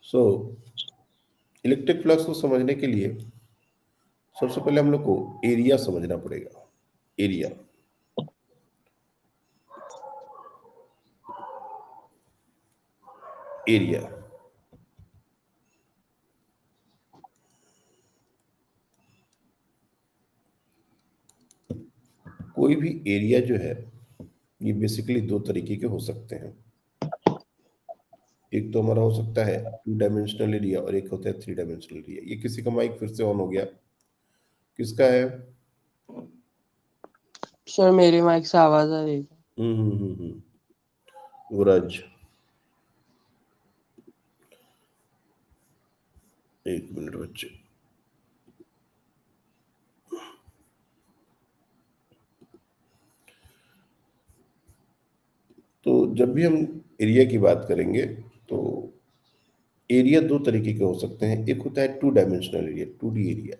सो electric flux को समझने के लिए सबसे पहले हम लोग को एरिया समझना पड़ेगा। एरिया एरिया कोई भी एरिया जो है ये बेसिकली दो तरीके के हो सकते हैं। एक तो हमारा हो सकता है 2 डायमेंशनल एरिया और एक होता है 3 डायमेंशनल एरिया। ये किसी का माइक फिर से ऑन हो गया, किसका है? सर मेरे माइक से आवाज आ रही है। गुरज, एक मिनट बच्चे। तो जब भी हम एरिया की बात करेंगे तो एरिया दो तरीके के हो सकते हैं। एक होता है 2 डायमेंशनल एरिया, 2D एरिया,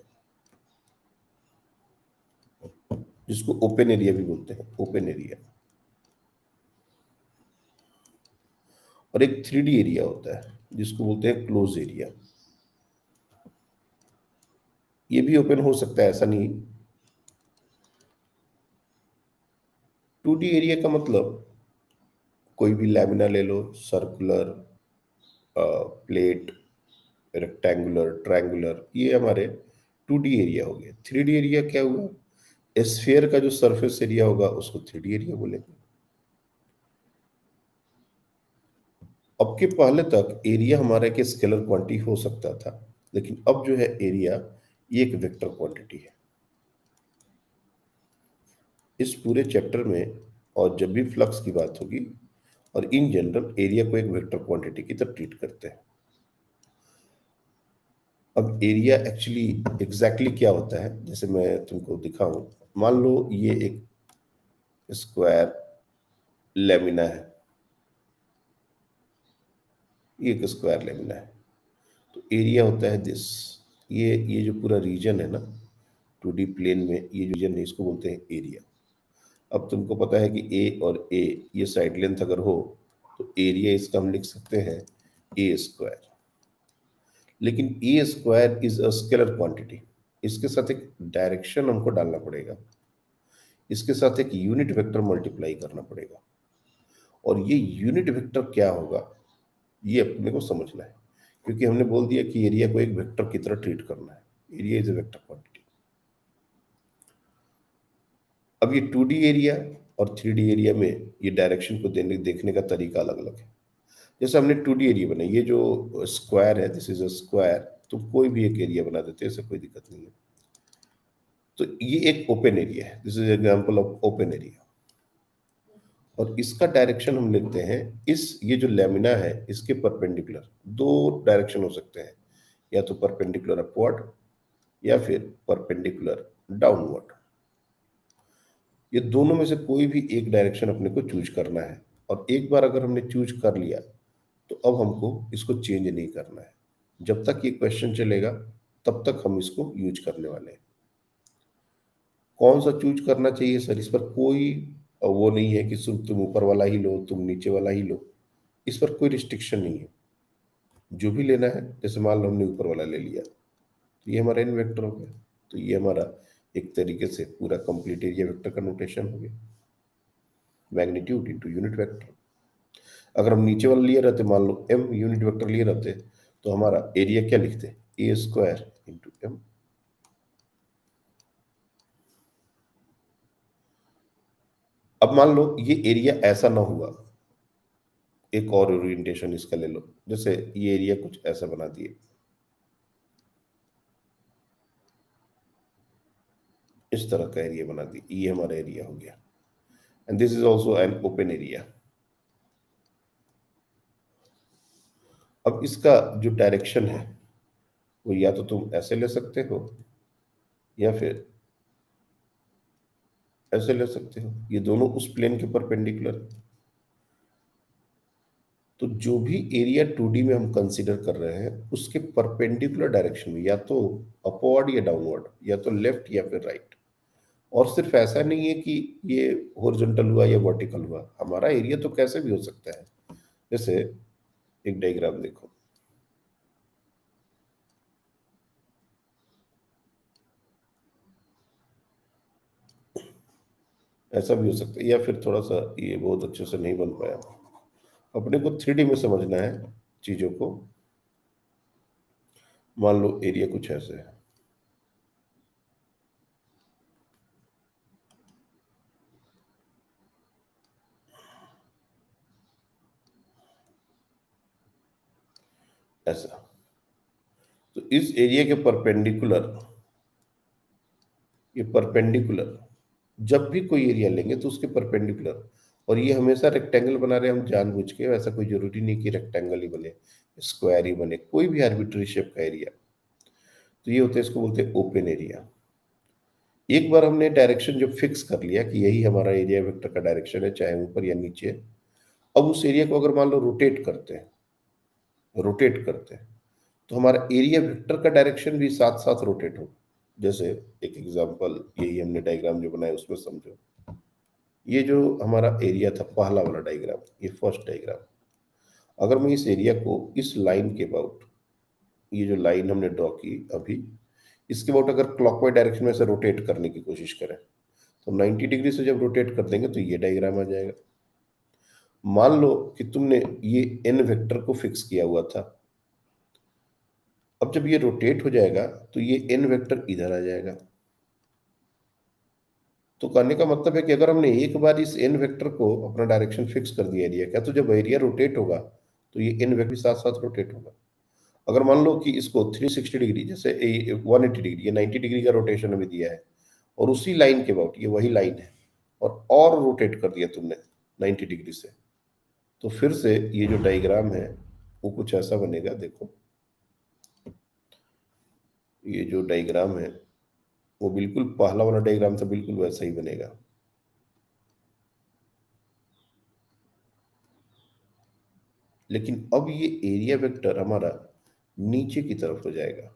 जिसको ओपन एरिया भी बोलते हैं, ओपन एरिया। और एक 3D एरिया होता है जिसको बोलते हैं क्लोज एरिया। ये भी ओपन हो सकता है, ऐसा नहीं। 2D एरिया का मतलब कोई भी लैमिना ले लो, सर्कुलर, प्लेट, रेक्टेंगुलर, ट्रायंगुलर, ये हमारे 2D एरिया हो गए। 3D एरिया क्या हुआ? स्फीयर का जो सरफेस एरिया होगा उसको 3D एरिया बोलेंगे। अब के पहले तक एरिया हमारा एक स्केलर क्वांटिटी हो सकता था, लेकिन अब जो है एरिया ये एक वेक्टर क्वांटिटी है। इस पूरे चैप्टर में और जब भी फ्लक्स की बात होगी और इन जनरल एरिया को एक वेक्टर क्वांटिटी की तरह ट्रीट करते हैं। अब एरिया एक्चुअली एग्जैक्टली क्या होता है, जैसे मैं तुमको दिखाऊं। मान लो ये एक स्क्वायर लेमिना है, ये एक स्क्वायर लेमिना है। तो एरिया होता है दिस। ये जो पूरा रीजन है ना 2D प्लेन में, ये जो रीजन है इसको बोलते हैं एरिया। अब तुमको पता है कि ए और ए ये साइड लेंथ अगर हो तो एरिया इसका हम लिख सकते हैं ए स्क्वायर। लेकिन A square is a scalar quantity. इसके साथ एक डायरेक्शन हमको डालना पड़ेगा, इसके साथ एक यूनिट वेक्टर मल्टीप्लाई करना पड़ेगा। और ये यूनिट वेक्टर क्या होगा ये अपने को समझना है, क्योंकि हमने बोल दिया कि एरिया को एक वेक्टर की तरह ट्रीट करना है। Area is a vector quantity. अब ये 2D एरिया और 3D एरिया में ये डायरेक्शन को देखने का तरीका अलग अलग है। जैसे हमने 2D एरिया बनाई, ये जो स्क्वायर है दिस इज अ स्क्वायर, तो कोई भी एक एरिया बना देते हैं, इससे कोई दिक्कत नहीं है। तो ये एक ओपन एरिया है, this is example of open area. और इसका डायरेक्शन हम लिखते हैं इस, ये जो लेमिना है इसके परपेंडिकुलर दो डायरेक्शन हो सकते हैं, या तो परपेंडिकुलर अपवर्ड या फिर परपेंडिकुलर डाउनवर्ड। ये दोनों में से कोई भी एक डायरेक्शन अपने को चूज करना है। और एक बार अगर हमने चूज कर लिया तो अब हमको इसको चेंज नहीं करना है। जब तक ये क्वेश्चन चलेगा तब तक हम इसको यूज करने वाले हैं। कौन सा चूज करना चाहिए सर, इस पर कोई वो नहीं है कि सिर्फ तुम ऊपर वाला ही लो, तुम नीचे वाला ही लो। इस पर कोई रिस्ट्रिक्शन नहीं है, जो भी लेना है। जैसे मान लो हमने ऊपर वाला ले लिया तो ये हमारा इन वेक्टर हो गया। तो ये हमारा एक तरीके से पूरा कंप्लीट एरिया वेक्टर का नोटेशन हो गया, मैग्नीट्यूड इंटू यूनिट वेक्टर। अगर हम नीचे वाला लिए रहते, मान लो m यूनिट वेक्टर लिए रहते, तो हमारा एरिया क्या लिखते? ए स्क्वायर इंटू एम। अब मान लो ये एरिया ऐसा ना हुआ, एक और ओरिएंटेशन इसका ले लो। जैसे ये एरिया कुछ ऐसा बना दिए, इस तरह का एरिया बना दिए, ये हमारा एरिया हो गया। And this is also an open area. अब इसका जो डायरेक्शन है वो या तो तुम ऐसे ले सकते हो या फिर ऐसे ले सकते हो, ये दोनों उस प्लेन के परपेंडिकुलर। तो जो भी एरिया 2D में हम कंसीडर कर रहे हैं उसके परपेंडिकुलर डायरेक्शन में, या तो अपवर्ड या डाउनवर्ड, या तो लेफ्ट या फिर राइट। और सिर्फ ऐसा नहीं है कि ये हॉरिजॉन्टल हुआ या वर्टिकल हुआ, हमारा एरिया तो कैसे भी हो सकता है। जैसे एक डायग्राम देखो, ऐसा भी हो सकता है, या फिर थोड़ा सा ये बहुत अच्छे से नहीं बन पाया। अपने को 3D में समझना है चीजों को। मान लो एरिया कुछ ऐसे है, ऐसा। तो इस एरिया के परपेंडिकुलर, ये परपेंडिकुलर, जब भी कोई एरिया लेंगे तो उसके परपेंडिकुलर, और ये हमेशा रेक्टेंगल बना रहे हम जानबूझ के, ऐसा कोई जरूरी नहीं कि रेक्टेंगल ही बने, स्क्वायर ही बने, कोई भी आर्बिट्री शेप का एरिया। तो ये होते हैं, इसको बोलते हैं ओपन एरिया। एक बार हमने डायरेक्शन जब फिक्स कर लिया कि यही हमारा एरिया वेक्टर का डायरेक्शन है, चाहे ऊपर या नीचे, अब उस एरिया को अगर मान लो रोटेट करते हैं तो हमारा एरिया वेक्टर का डायरेक्शन भी साथ साथ रोटेट हो। जैसे एक एग्जांपल, यही हमने डायग्राम जो बनाया उसमें समझो। ये जो हमारा एरिया था, पहला वाला डायग्राम, ये फर्स्ट डायग्राम, अगर मैं इस एरिया को इस लाइन के अबाउट, ये जो लाइन हमने ड्रॉ की अभी, इसके अबाउट अगर क्लॉकवाइज डायरेक्शन में से रोटेट करने की कोशिश करें तो 90 डिग्री से जब रोटेट कर देंगे तो ये डायग्राम आ जाएगा। मान लो कि तुमने ये एन वेक्टर को फिक्स किया हुआ था, अब जब ये रोटेट हो जाएगा तो ये एन वेक्टर इधर आ जाएगा। तो कहने का मतलब है कि अगर हमने एक बार इस एन वेक्टर को अपना डायरेक्शन फिक्स कर दिया एरिया का, तो जब एरिया रोटेट होगा तो ये एन वेक्टर साथ साथ रोटेट होगा। अगर मान लो कि इसको 360 डिग्री, जैसे 180 डिग्री, ये 90 डिग्री का रोटेशन अभी दिया है, और उसी लाइन के अबाउट, ये वही लाइन है, और रोटेट कर दिया तुमने 90 डिग्री से, तो फिर से ये जो डायग्राम है वो कुछ ऐसा बनेगा। देखो, ये जो डायग्राम है वो बिल्कुल पहला वाला डायग्राम था, बिल्कुल वैसा ही बनेगा। लेकिन अब ये एरिया वेक्टर हमारा नीचे की तरफ हो जाएगा,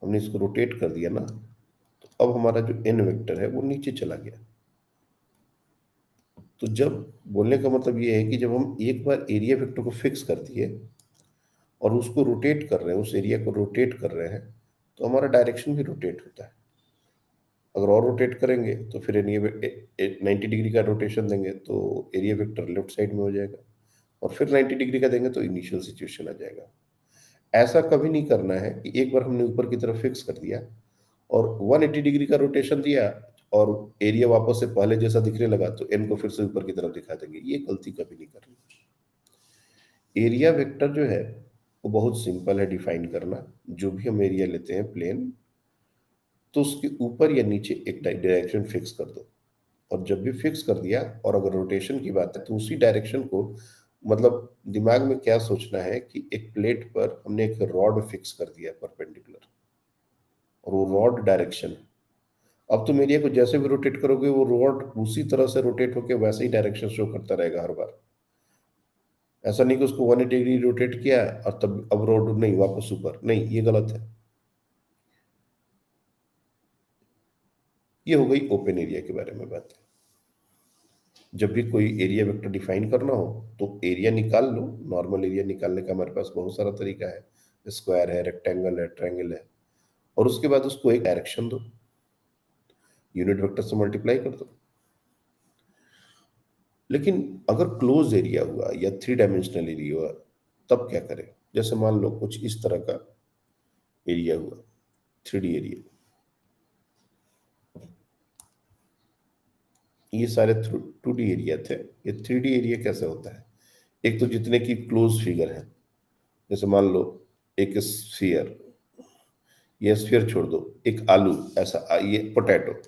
हमने इसको रोटेट कर दिया ना, तो अब हमारा जो एन वेक्टर है वो नीचे चला गया। तो जब, बोलने का मतलब ये है कि जब हम एक बार एरिया वेक्टर को फिक्स कर दिए और उसको रोटेट कर रहे हैं, उस एरिया को रोटेट कर रहे हैं, तो हमारा डायरेक्शन भी रोटेट होता है। अगर और रोटेट करेंगे तो फिर एरिया 90 डिग्री का रोटेशन देंगे तो एरिया वेक्टर लेफ्ट साइड में हो जाएगा, और फिर 90 डिग्री का देंगे तो इनिशियल सिचुएशन आ जाएगा। ऐसा कभी नहीं करना है कि एक बार हमने ऊपर की तरफ फिक्स कर दिया और 180 डिग्री का रोटेशन दिया और एरिया वापस से पहले जैसा दिखने लगा तो एन को फिर से ऊपर की तरफ दिखा देंगे। ये गलती कभी नहीं करनी। एरिया वेक्टर जो है वो बहुत सिंपल है डिफाइन करना। जो भी हम एरिया लेते हैं प्लेन, तो उसके ऊपर या नीचे एक डायरेक्शन फिक्स कर दो, और जब भी फिक्स कर दिया और अगर रोटेशन की बात है तो उसी डायरेक्शन को, मतलब दिमाग में क्या सोचना है कि एक प्लेट पर हमने एक रॉड फिक्स कर दिया परपेंडिकुलर, और वो रॉड डायरेक्शन है। अब तुम एरिया को जैसे भी रोटेट करोगे वो रॉड उसी तरह से रोटेट होकर वैसे ही डायरेक्शन शो करता रहेगा हर बार। ऐसा नहीं कि उसको 180 डिग्री रोटेट किया और तब अब रॉड नहीं वापस ऊपर, नहीं, ये गलत है। ये हो गई ओपन एरिया के बारे में बात। जब भी कोई एरिया वेक्टर डिफाइन करना हो तो एरिया निकाल लो। नॉर्मल एरिया निकालने का हमारे पास बहुत सारा तरीका है, स्क्वायर है, रेक्टेंगल है, ट्रायंगल है, और उसके बाद उसको एक डायरेक्शन दो, यूनिट वेक्टर से मल्टीप्लाई कर दो। लेकिन अगर क्लोज एरिया हुआ या 3 डायमेंशनल एरिया हुआ तब क्या करें? जैसे मान लो कुछ इस तरह का एरिया हुआ, 3D एरिया, ये सारे 2D एरिया थे। ये 3D एरिया कैसे होता है? एक तो जितने की क्लोज फिगर है, जैसे मान लो एक स्फीयर, ये स्फीयर छोड़ दो, एक आलू, ऐसा ये पोटैटो,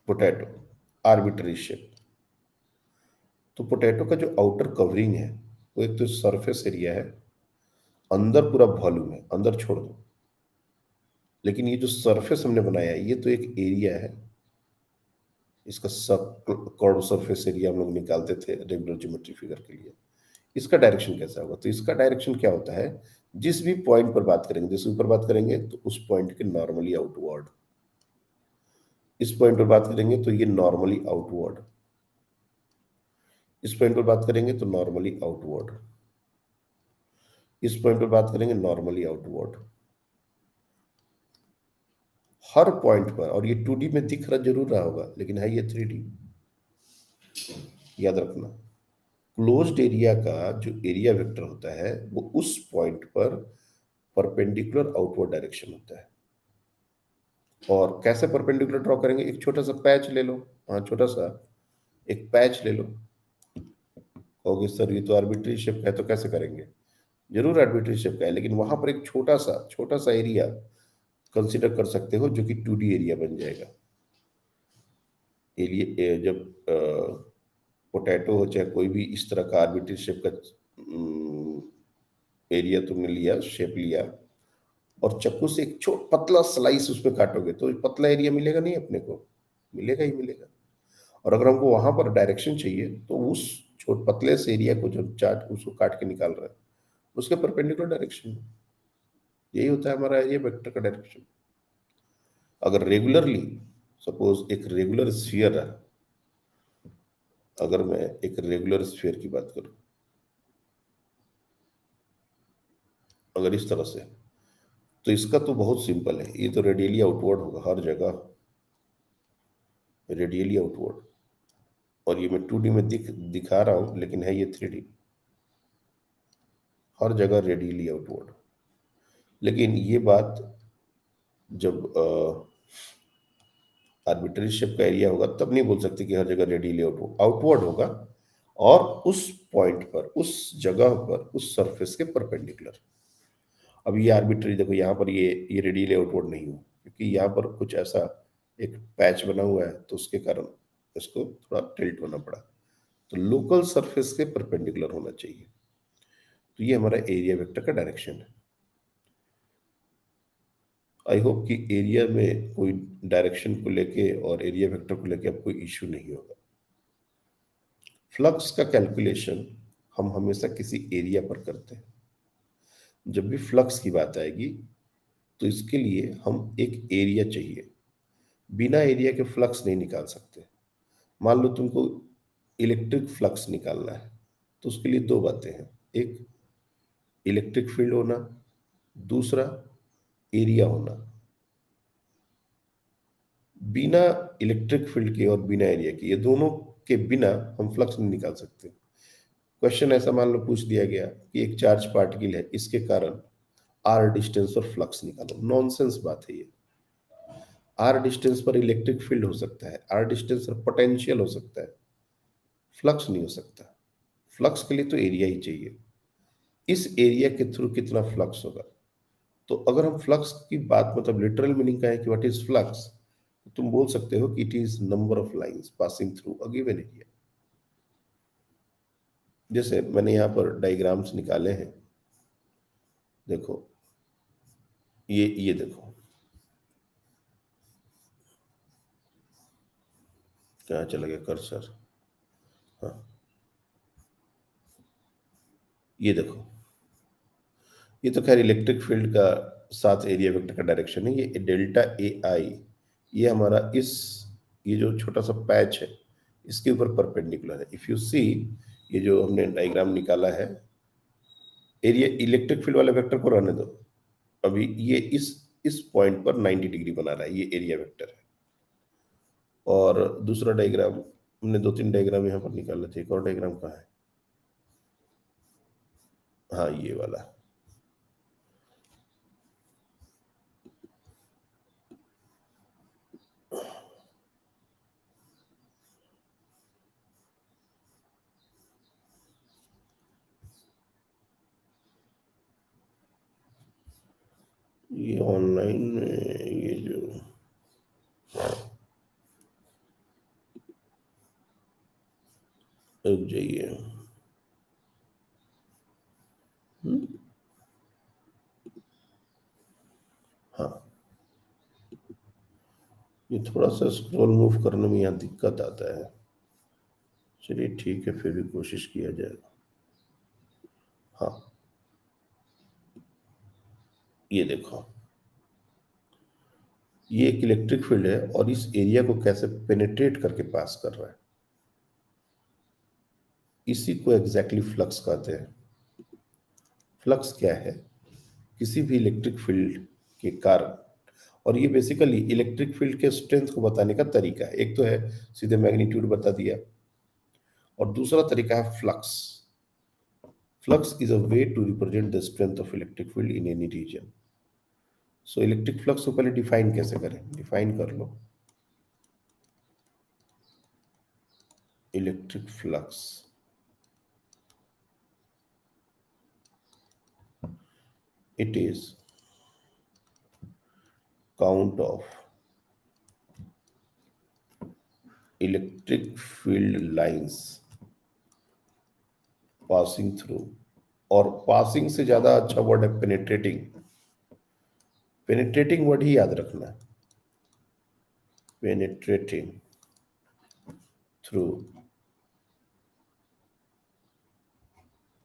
पोटैटो आर्बिट्री शेप। तो पोटैटो का जो आउटर कवरिंग है वो एक तो सरफेस एरिया है, अंदर पूरा वॉल्यूम है, अंदर छोड़ दो। लेकिन ये जो सरफेस हमने बनाया है ये तो एक एरिया है, इसका सब कर्व सरफेस एरिया हम लोग निकालते थे रेगुलर ज्योमेट्री फिगर के लिए। इसका डायरेक्शन कैसा होगा? तो इसका डायरेक्शन क्या होता है, जिस भी पॉइंट पर बात करेंगे, जैसे ऊपर बात करेंगे तो उस पॉइंट के नॉर्मली आउटवर्ड, इस पॉइंट पर बात करेंगे तो ये नॉर्मली आउटवर्ड, इस पॉइंट पर बात करेंगे तो नॉर्मली आउटवर्ड, इस पॉइंट पर बात करेंगे नॉर्मली आउटवर्ड। हर पॉइंट पर, और ये 2D में दिख रहा जरूर रहा होगा लेकिन है ये 3D, याद रखना। क्लोज्ड एरिया का जो एरिया वेक्टर होता है वो उस पॉइंट पर परपेंडिकुलर आउटवर्ड डायरेक्शन होता है। और कैसे परपेंडिकुलर ड्रॉ करेंगे? एक छोटा सा पैच ले लो, हाँ छोटा सा एक पैच ले लो। कहोगे सर ये तो आर्बिट्री शेप का है, तो कैसे करेंगे? जरूर आर्बिट्री शेप का है, लेकिन वहां पर एक छोटा सा एरिया कंसिडर कर सकते हो जो कि 2D एरिया बन जाएगा। एरिया जब पोटैटो हो चाहे कोई भी इस तरह का आर्बिट्री शेप का एरिया तुमने लिया, शेप लिया, और चाकू से एक छोटा पतला स्लाइस उसमें काटोगे तो पतला एरिया मिलेगा नहीं अपने को? मिलेगा ही मिलेगा। और अगर हमको वहां पर डायरेक्शन चाहिए तो उस छोटे पतले से एरिया को जो चार्ट उसको काट के निकाल रहा है उसके परपेंडिकुलर डायरेक्शन में, यही होता है हमारा एरिया वेक्टर का डायरेक्शन। अगर रेगुलरली, सपोज एक रेगुलर स्फीयर है, अगर मैं एक रेगुलर स्फीयर की बात करूं, अगर इस तरह से, तो इसका तो बहुत सिंपल है, ये तो रेडियली आउटवर्ड होगा हर जगह, रेडियली आउटवर्ड। और ये मैं 2D में दिखा रहा हूं लेकिन है ये 3D, हर जगह रेडियली आउटवर्ड। लेकिन ये बात जब आर्बिट्री शेप का एरिया होगा तब नहीं बोल सकते कि हर जगह रेडियली आउटवर्ड होगा, और उस पॉइंट पर, उस जगह पर, उस सरफेस के परपेंडिकुलर। अब ये आर्बिट्री देखो, यहाँ पर ये रेडियली आउटवर्ड नहीं हो क्योंकि यहाँ पर कुछ ऐसा एक पैच बना हुआ है तो उसके कारण इसको थोड़ा टिल्ट होना पड़ा। तो लोकल सरफेस के परपेंडिकुलर होना चाहिए। तो ये हमारा एरिया वेक्टर का डायरेक्शन है। आई होप कि एरिया में कोई डायरेक्शन को लेके और एरिया वेक्टर को लेके अब कोई इश्यू नहीं होगा। फ्लक्स का कैलकुलेशन हम हमेशा किसी एरिया पर करते हैं। जब भी फ्लक्स की बात आएगी तो इसके लिए हम एक एरिया चाहिए, बिना एरिया के फ्लक्स नहीं निकाल सकते। मान लो तुमको इलेक्ट्रिक फ्लक्स निकालना है तो उसके लिए दो बातें हैं, एक इलेक्ट्रिक फील्ड होना, दूसरा एरिया होना। बिना इलेक्ट्रिक फील्ड के और बिना एरिया के, ये दोनों के बिना हम फ्लक्स नहीं निकाल सकते। क्वेश्चन ऐसा मान लो पूछ दिया गया कि एक चार्ज पार्टिकल है, इसके कारण आर डिस्टेंस पर फ्लक्स निकालो। नॉनसेंस बात है ये। आर डिस्टेंस पर इलेक्ट्रिक फील्ड हो सकता है, आर डिस्टेंस पर पोटेंशियल हो सकता है, फ्लक्स नहीं हो सकता। फ्लक्स के लिए तो एरिया ही चाहिए। इस एरिया के थ्रू कितना फ्लक्स होगा? तो अगर हम फ्लक्स की बात, मतलब लिटरल मीनिंग का है कि व्हाट इज फ्लक्स, तो तुम बोल सकते हो कि it is number of lines passing through a given area. जैसे मैंने यहाँ पर डायग्राम्स निकाले हैं, देखो ये देखो, कहाँ चला गया कर्सर? हाँ, ये देखो, ये तो खैर इलेक्ट्रिक फील्ड का साथ एरिया वेक्टर का डायरेक्शन है। ये डेल्टा ए आई, ये हमारा ये जो छोटा सा पैच है इसके ऊपर परपेंडिकुलर है। इफ यू सी, ये जो हमने डायग्राम निकाला है, एरिया इलेक्ट्रिक फील्ड वाले वेक्टर को रहने दो, अभी ये इस पॉइंट पर 90 डिग्री बना रहा है, ये एरिया वेक्टर है। और दूसरा डायग्राम, हमने दो तीन डायग्राम यहाँ पर निकाले थे, एक और डायग्राम कहाँ है? हाँ, ये वाला। ये ऑनलाइन में ये जो रुक जाइए, हम्म, हाँ, ये थोड़ा सा स्क्रॉल मूव करने में यहाँ दिक्कत आता है। चलिए ठीक है, फिर भी कोशिश किया जाएगा। हाँ, ये देखो, ये एक इलेक्ट्रिक फील्ड है और इस एरिया को कैसे पेनिट्रेट करके पास कर रहा है, इसी को एग्जैक्टली फ्लक्स कहते हैं। फ्लक्स क्या है? किसी भी इलेक्ट्रिक फील्ड के कारण और ये बेसिकली इलेक्ट्रिक फील्ड के स्ट्रेंथ को बताने का तरीका है। एक तो है सीधे मैग्नीट्यूड बता दिया, और दूसरा तरीका है flux. Flux is a way to represent the strength of electric field in any region. So electric flux को पहले डिफाइन कैसे करें, डिफाइन कर लो। Electric flux it is count of electric field lines passing through, और passing से ज्यादा अच्छा वर्ड है पेनिट्रेटिंग। पेनिट्रेटिंग वर्ड ही याद रखना, penetrating through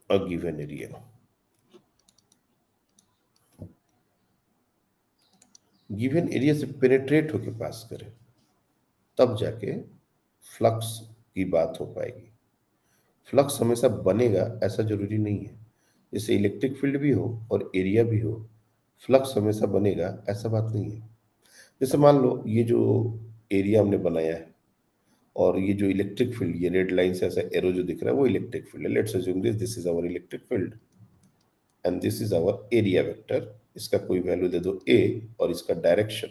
a given area. Given area से पेनिट्रेट होके पास करें, तब जाके फ्लक्स की बात हो पाएगी। फ्लक्स हमेशा बनेगा ऐसा जरूरी नहीं है, जैसे इलेक्ट्रिक फील्ड भी हो और एरिया भी हो, फ्लक्स हमेशा बनेगा ऐसा बात नहीं है। जैसे मान लो ये जो एरिया हमने बनाया है और ये जो इलेक्ट्रिक फील्ड, ये रेड लाइन से ऐसा एरो जो दिख रहा है वो इलेक्ट्रिक फील्ड है। Let's assume this is our electric field and this is our area vector. इसका कोई वैल्यू दे दो a, और इसका डायरेक्शन,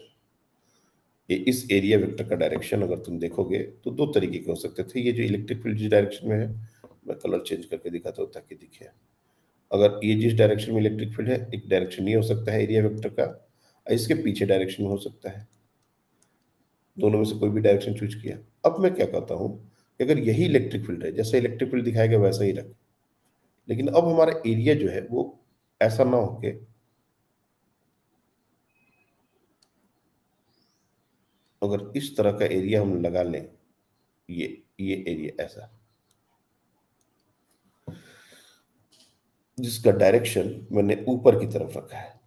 ये इस एरिया वेक्टर का डायरेक्शन अगर तुम देखोगे तो दो तरीके के हो सकते थे। ये जो इलेक्ट्रिक फील्ड जिस डायरेक्शन में है, मैं कलर चेंज करके दिखाता हूँ ताकि दिखे। अगर ये जिस डायरेक्शन में इलेक्ट्रिक फील्ड है, एक डायरेक्शन ये हो सकता है एरिया वेक्टर का, इसके पीछे डायरेक्शन हो सकता है। दोनों में से कोई भी डायरेक्शन चूज किया। अब मैं क्या कहता हूँ कि अगर यही इलेक्ट्रिक फील्ड है, जैसे इलेक्ट्रिक फील्ड दिखाया गया वैसा ही रखें, लेकिन अब हमारा एरिया जो है वो ऐसा ना हो के, अगर इस तरह का एरिया हम लगा लें, ये एरिया ऐसा, जिसका डायरेक्शन मैंने ऊपर की तरफ रखा है।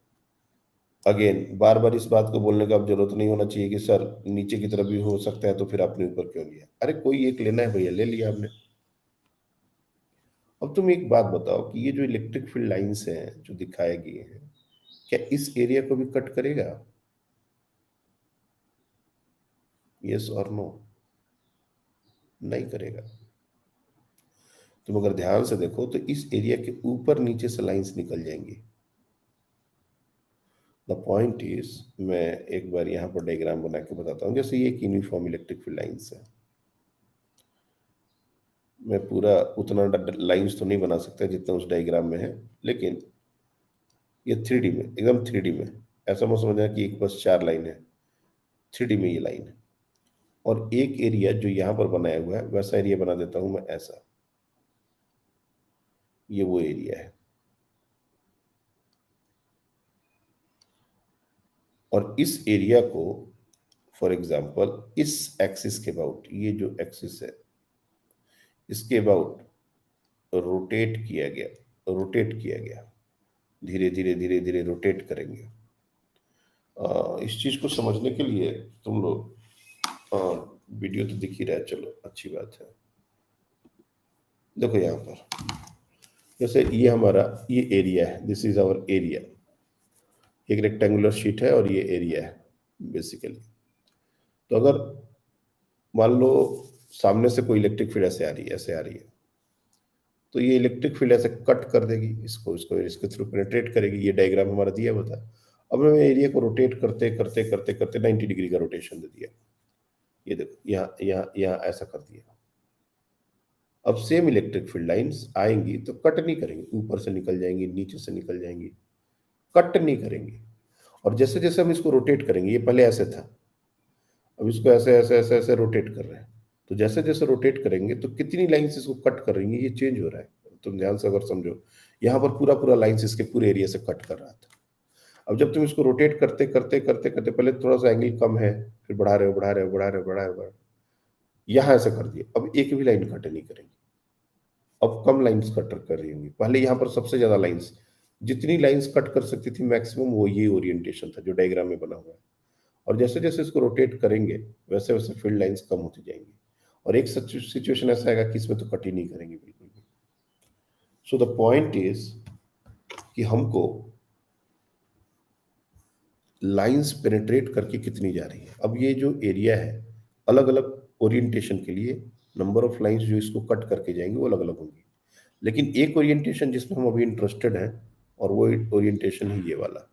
अगेन बार बार इस बात को बोलने का अब जरूरत नहीं होना चाहिए कि सर नीचे की तरफ भी हो सकता है तो फिर आपने ऊपर क्यों लिया। अरे कोई एक लेना है भैया, ले लिया आपने। अब तुम एक बात बताओ कि ये जो इलेक्ट्रिक फील्ड लाइंस हैं जो दिखाए गए हैं, क्या इस एरिया को भी कट करेगा? यस और नो? नहीं करेगा। तुम अगर ध्यान से देखो तो इस एरिया के ऊपर नीचे से लाइंस निकल जाएंगी। द पॉइंट इज, मैं एक बार यहाँ पर डायग्राम बना के बताता हूँ। जैसे ये एक यूनिफॉर्म इलेक्ट्रिक फील्ड लाइंस है, मैं पूरा उतना लाइंस तो नहीं बना सकता जितना उस डायग्राम में है, लेकिन ये 3D में, एकदम 3D में, ऐसा मत समझना कि एक बस 4 लाइन है। 3D में ये लाइन है, और एक एरिया जो यहाँ पर बनाया हुआ है वैसा एरिया बना देता हूं मैं ऐसा। ये वो एरिया है, और इस एरिया को फॉर एग्जांपल इस एक्सिस के अबाउट, ये जो एक्सिस है इसके अबाउट रोटेट किया गया, धीरे धीरे धीरे धीरे रोटेट करेंगे। इस चीज को समझने के लिए तुम लोग, वीडियो तो दिख ही रहा है, चलो अच्छी बात है। देखो यहाँ पर जैसे ये हमारा ये एरिया है, दिस इज आवर एरिया। एक रेक्टेंगुलर शीट है और ये एरिया है बेसिकली। तो अगर मान लो सामने से कोई इलेक्ट्रिक फील्ड ऐसे आ रही है, ऐसे आ रही है, तो ये इलेक्ट्रिक फील्ड ऐसे कट कर देगी इसको, इसको इसके थ्रू पेनिट्रेट करेगी। ये डायग्राम हमारा दिया हुआ था। अब मैं एरिया को रोटेट करते करते करते करते 90 डिग्री का रोटेशन दे दिया। ये देखो यहाँ यहाँ यहाँ ऐसा कर दिया। अब सेम इलेक्ट्रिक फील्ड लाइंस आएंगी तो कट नहीं करेंगी, ऊपर से निकल जाएंगी, नीचे से निकल जाएंगी, कट नहीं करेंगी। और जैसे जैसे हम इसको रोटेट करेंगे, ये पहले ऐसे था, अब इसको ऐसे ऐसे ऐसे ऐसे रोटेट कर रहे हैं, तो जैसे जैसे रोटेट करेंगे तो कितनी लाइंस इसको कट कर रही है, ये चेंज हो रहा है। तुम ध्यान से अगर समझो, यहाँ पर पूरा पूरा लाइंस इसके पूरे एरिया से कट कर रहा था। अब जब तुम इसको रोटेट करते करते करते करते, पहले थोड़ा सा एंगल कम है, फिर बढ़ा रहे हो बढ़ा रहे हो बढ़ा रहे हो बढ़ा रहे हो, यहाँ ऐसे कर दिया। अब एक भी लाइन कट नहीं करेंगी, अब कम लाइंस कट कर रही होंगी। पहले यहाँ पर सबसे ज्यादा लाइंस, जितनी लाइंस कट कर सकती थी मैक्सिमम, वो ये ओरिएंटेशन था जो डायग्राम में बना हुआ है। और जैसे जैसे इसको रोटेट करेंगे वैसे वैसे फील्ड लाइंस कम होती जाएंगी, और एक सिचुएशन ऐसा आएगा कि इसमें तो कट ही नहीं करेंगे बिल्कुल भी। सो द पॉइंट इज कि हमको लाइंस पेनिट्रेट करके कितनी जा रही है। अब ये जो एरिया है, अलग अलग ओरिएंटेशन के लिए नंबर ऑफ लाइंस जो इसको कट करके जाएंगे वो अलग अलग होंगी, लेकिन एक ओरिएंटेशन जिसमें हम अभी इंटरेस्टेड हैं और वो ओरिएंटेशन ही ये वाला।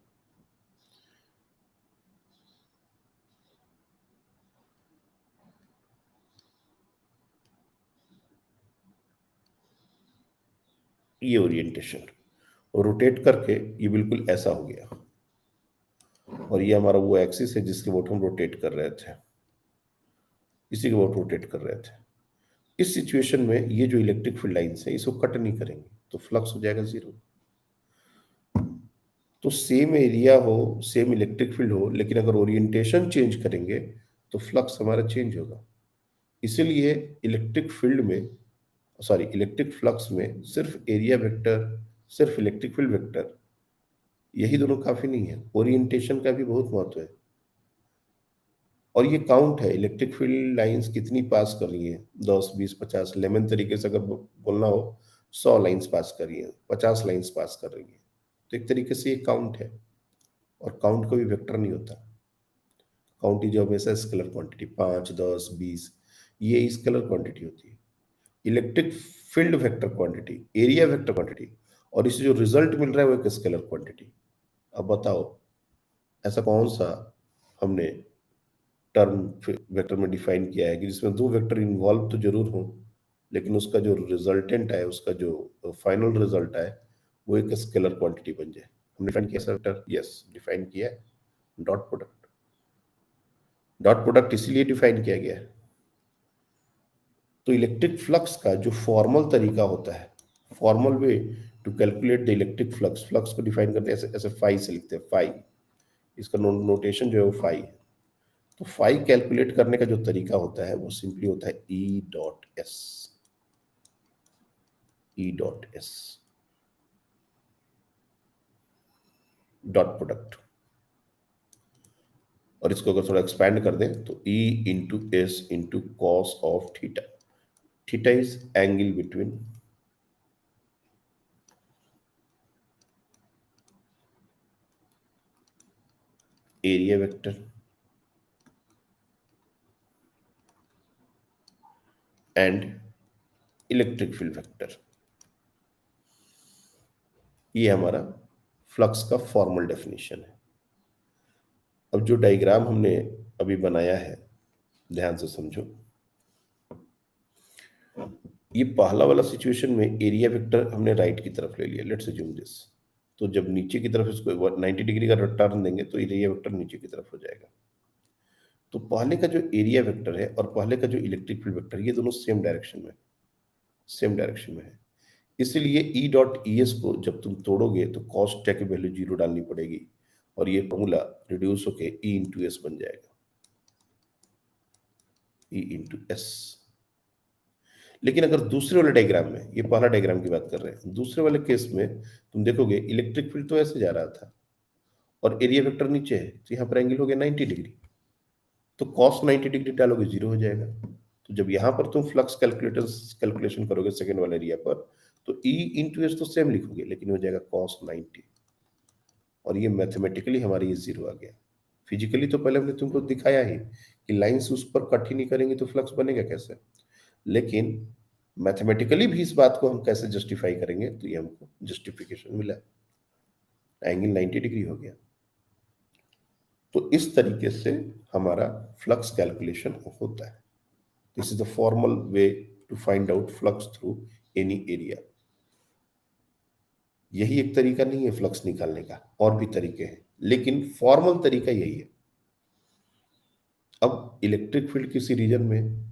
ये ओरिएंटेशन रोटेट करके ये बिल्कुल ऐसा हो गया, और ये हमारा वो एक्सिस है जिसके अबाउट हम रोटेट कर रहे थे, इसी के अबाउट रोटेट कर रहे थे। इस सिचुएशन में ये जो इलेक्ट्रिक फील्ड लाइंस है इसको कट नहीं करेंगे तो फ्लक्स हो जाएगा जीरो। तो सेम एरिया हो, सेम इलेक्ट्रिक फील्ड हो, लेकिन अगर ओरिएंटेशन चेंज करेंगे तो फ्लक्स हमारा चेंज होगा। इसीलिए इलेक्ट्रिक फील्ड में, सॉरी इलेक्ट्रिक फ्लक्स में सिर्फ एरिया वेक्टर, सिर्फ इलेक्ट्रिक फील्ड वेक्टर, यही दोनों काफी नहीं है, ओरिएंटेशन का भी बहुत महत्व है। और ये काउंट है इलेक्ट्रिक फील्ड लाइंस कितनी पास कर रही है, 10 20 50, लेमन तरीके से अगर बोलना हो 100 लाइंस पास कर रही है, 50 लाइंस पास कर रही है, तो एक तरीके से ये काउंट है। और काउंट कोई वेक्टर नहीं होता, काउंट जो हमेशा स्केलर क्वांटिटी 5 10 20 ये स्केलर क्वांटिटी होती है। Electric field vector quantity, area vector quantity, और इससे जो रिजल्ट मिल रहा है वो एक स्केलर क्वांटिटी। अब बताओ ऐसा कौन सा हमने टर्म वेक्टर में डिफाइन किया है कि जिसमें दो वेक्टर इन्वॉल्व तो जरूर हो, लेकिन उसका जो रिजल्टेंट है, उसका जो फाइनल रिजल्ट है वो एक स्केलर क्वांटिटी बन जाए। हमने डिफाइन किया सर वेक्टर, यस डिफाइन किया है। डॉट प्रोडक्ट, डॉट प्रोडक्ट इसीलिए डिफाइन किया गया है। तो इलेक्ट्रिक फ्लक्स का जो फॉर्मल तरीका होता है, formal way to calculate the electric flux, flux को डिफाइन करते हैं ऐसे ऐसे फाई से लिखते हैं, फाई, इसका नोटेशन जो है वो फाई है। तो फाई कैलकुलेट करने का जो तरीका होता है वो सिंपली होता है ई डॉट एस, ई डॉट एस, डॉट प्रोडक्ट। और इसको अगर थोड़ा एक्सपैंड कर दें तो E into S into cos of theta, theta is angle between area vector and electric field vector. ये हमारा फ्लक्स का फॉर्मल डेफिनेशन है। अब जो डायग्राम हमने अभी बनाया है ध्यान से समझो, ये पहला वाला सिचुएशन में एरिया वेक्टर हमने राइट की तरफ ले लिया, लेट्स अज्यूम दिस। तो जब नीचे की तरफ इसको 90 डिग्री का टर्न देंगे तो एरिया वेक्टर नीचे की तरफ हो जाएगा। तो पहले का जो एरिया वेक्टर है और पहले का जो इलेक्ट्रिक फील्ड वेक्टर, ये दोनों सेम डायरेक्शन में, सेम डायरेक्शन में है। इसलिए ई डॉट ई एस को जब तुम तोड़ोगे तो कॉस टेक की वैल्यू जीरो डालनी पड़ेगी, और ये फॉर्मूला रिड्यूस होके ई इंटू एस बन जाएगा, ई इंटू एस। लेकिन अगर दूसरे वाले डायग्राम में, ये पहला डायग्राम की बात कर रहे हैं, दूसरे वाले केस में तुम देखोगे इलेक्ट्रिक फील्ड तो ऐसे जा रहा था और एरिया वेक्टर नीचे है, तो यहाँ पर एंगल हो गया 90 डिग्री, तो कॉस 90 डिग्री डालोगे जीरो हो जाएगा। तो जब यहाँ पर तुम फ्लक्स कैलकुलेशन करोगे सेकेंड वाले एरिया पर, तो ई इंटू एस तो सेम लिखोगे लेकिन हो जाएगा कॉस 90, और ये मैथमेटिकली हमारे ये जीरो आ गया। फिजिकली तो पहले हमने तुमको दिखाया ही कि लाइंस उस पर कट ही नहीं करेंगे तो फ्लक्स बनेगा कैसे, लेकिन मैथमेटिकली भी इस बात को हम कैसे जस्टिफाई करेंगे, तो ये हमको जस्टिफिकेशन मिला, एंगल 90 डिग्री हो गया। तो इस तरीके से हमारा फ्लक्स कैलकुलेशन होता है। This is the formal way to find out flux through any area. यही एक तरीका नहीं है फ्लक्स निकालने का, और भी तरीके हैं, लेकिन फॉर्मल तरीका यही है। अब इलेक्ट्रिक फील्ड किसी रीजन में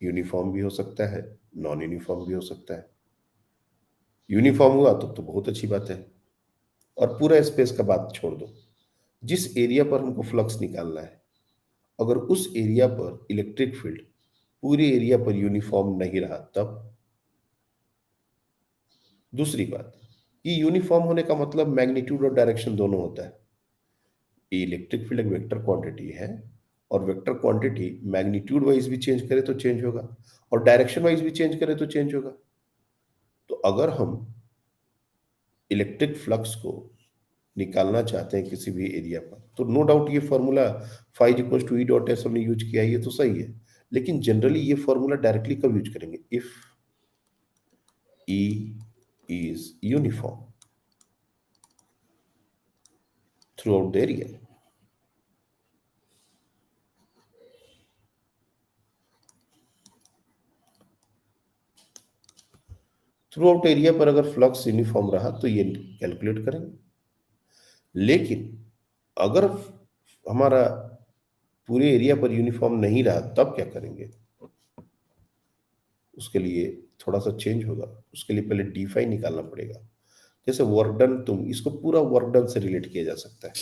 यूनिफॉर्म भी हो सकता है, नॉन यूनिफॉर्म भी हो सकता है। यूनिफॉर्म हुआ तो बहुत अच्छी बात है, और पूरा स्पेस का बात छोड़ दो, जिस एरिया पर हमको फ्लक्स निकालना है, अगर उस एरिया पर इलेक्ट्रिक फील्ड पूरे एरिया पर यूनिफॉर्म नहीं रहा तब। दूसरी बात, ये यूनिफॉर्म होने का मतलब मैग्नीट्यूड और डायरेक्शन दोनों होता है। ये इलेक्ट्रिक फील्ड एक वेक्टर क्वांटिटी है, और वेक्टर क्वांटिटी मैग्नीट्यूड वाइज भी चेंज करे तो चेंज होगा, और डायरेक्शन वाइज भी चेंज करे तो चेंज होगा। तो अगर हम इलेक्ट्रिक फ्लक्स को निकालना चाहते हैं किसी भी एरिया पर, तो नो डाउट ये formula phi equal to E dot S हमने यूज किया है, ये तो सही है। लेकिन जनरली ये फॉर्मूला डायरेक्टली कब यूज करेंगे? If E is uniform throughout the area. Throughout area पर अगर फ्लक्स यूनिफॉर्म रहा तो ये कैलकुलेट करेंगे। लेकिन अगर हमारा पूरे एरिया पर यूनिफॉर्म नहीं रहा तब क्या करेंगे? उसके लिए थोड़ा सा चेंज होगा। उसके लिए पहले डी फाई निकालना पड़ेगा। जैसे वर्क डन, तुम इसको पूरा वर्क डन से रिलेट किया जा सकता है।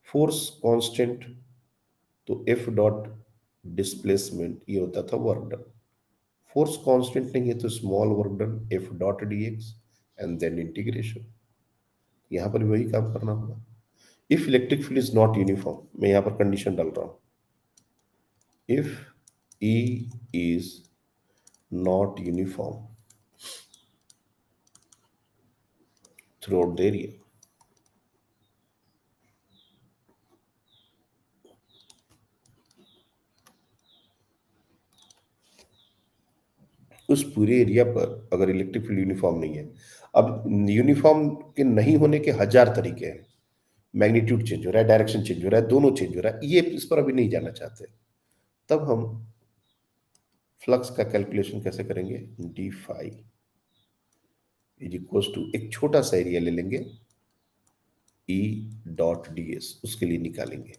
फोर्स कांस्टेंट, तो एफ डॉट डिस्प्लेसमेंट ये होता था वर्क डन। फोर्स कांस्टेंट नहीं है तो small work done F dot D X and then integration. यहां पर भी वही काम करना होगा। If electric field is not uniform, मैं यहां पर कंडीशन डाल रहा हूं, if E is not uniform throughout the area, उस पूरे एरिया पर अगर इलेक्ट्रिक फील्ड यूनिफॉर्म नहीं है। अब यूनिफॉर्म के नहीं होने के हजार तरीके हैं। मैग्नीट्यूड चेंज हो रहा है, डायरेक्शन चेंज हो रहा है, दोनों चेंज हो रहा है, ये इस पर अभी नहीं जाना चाहते। तब हम फ्लक्स का कैलकुलेशन कैसे करेंगे? D phi is equal to एक छोटा सा एरिया ले लेंगे, ई डॉट डी एस उसके लिए निकालेंगे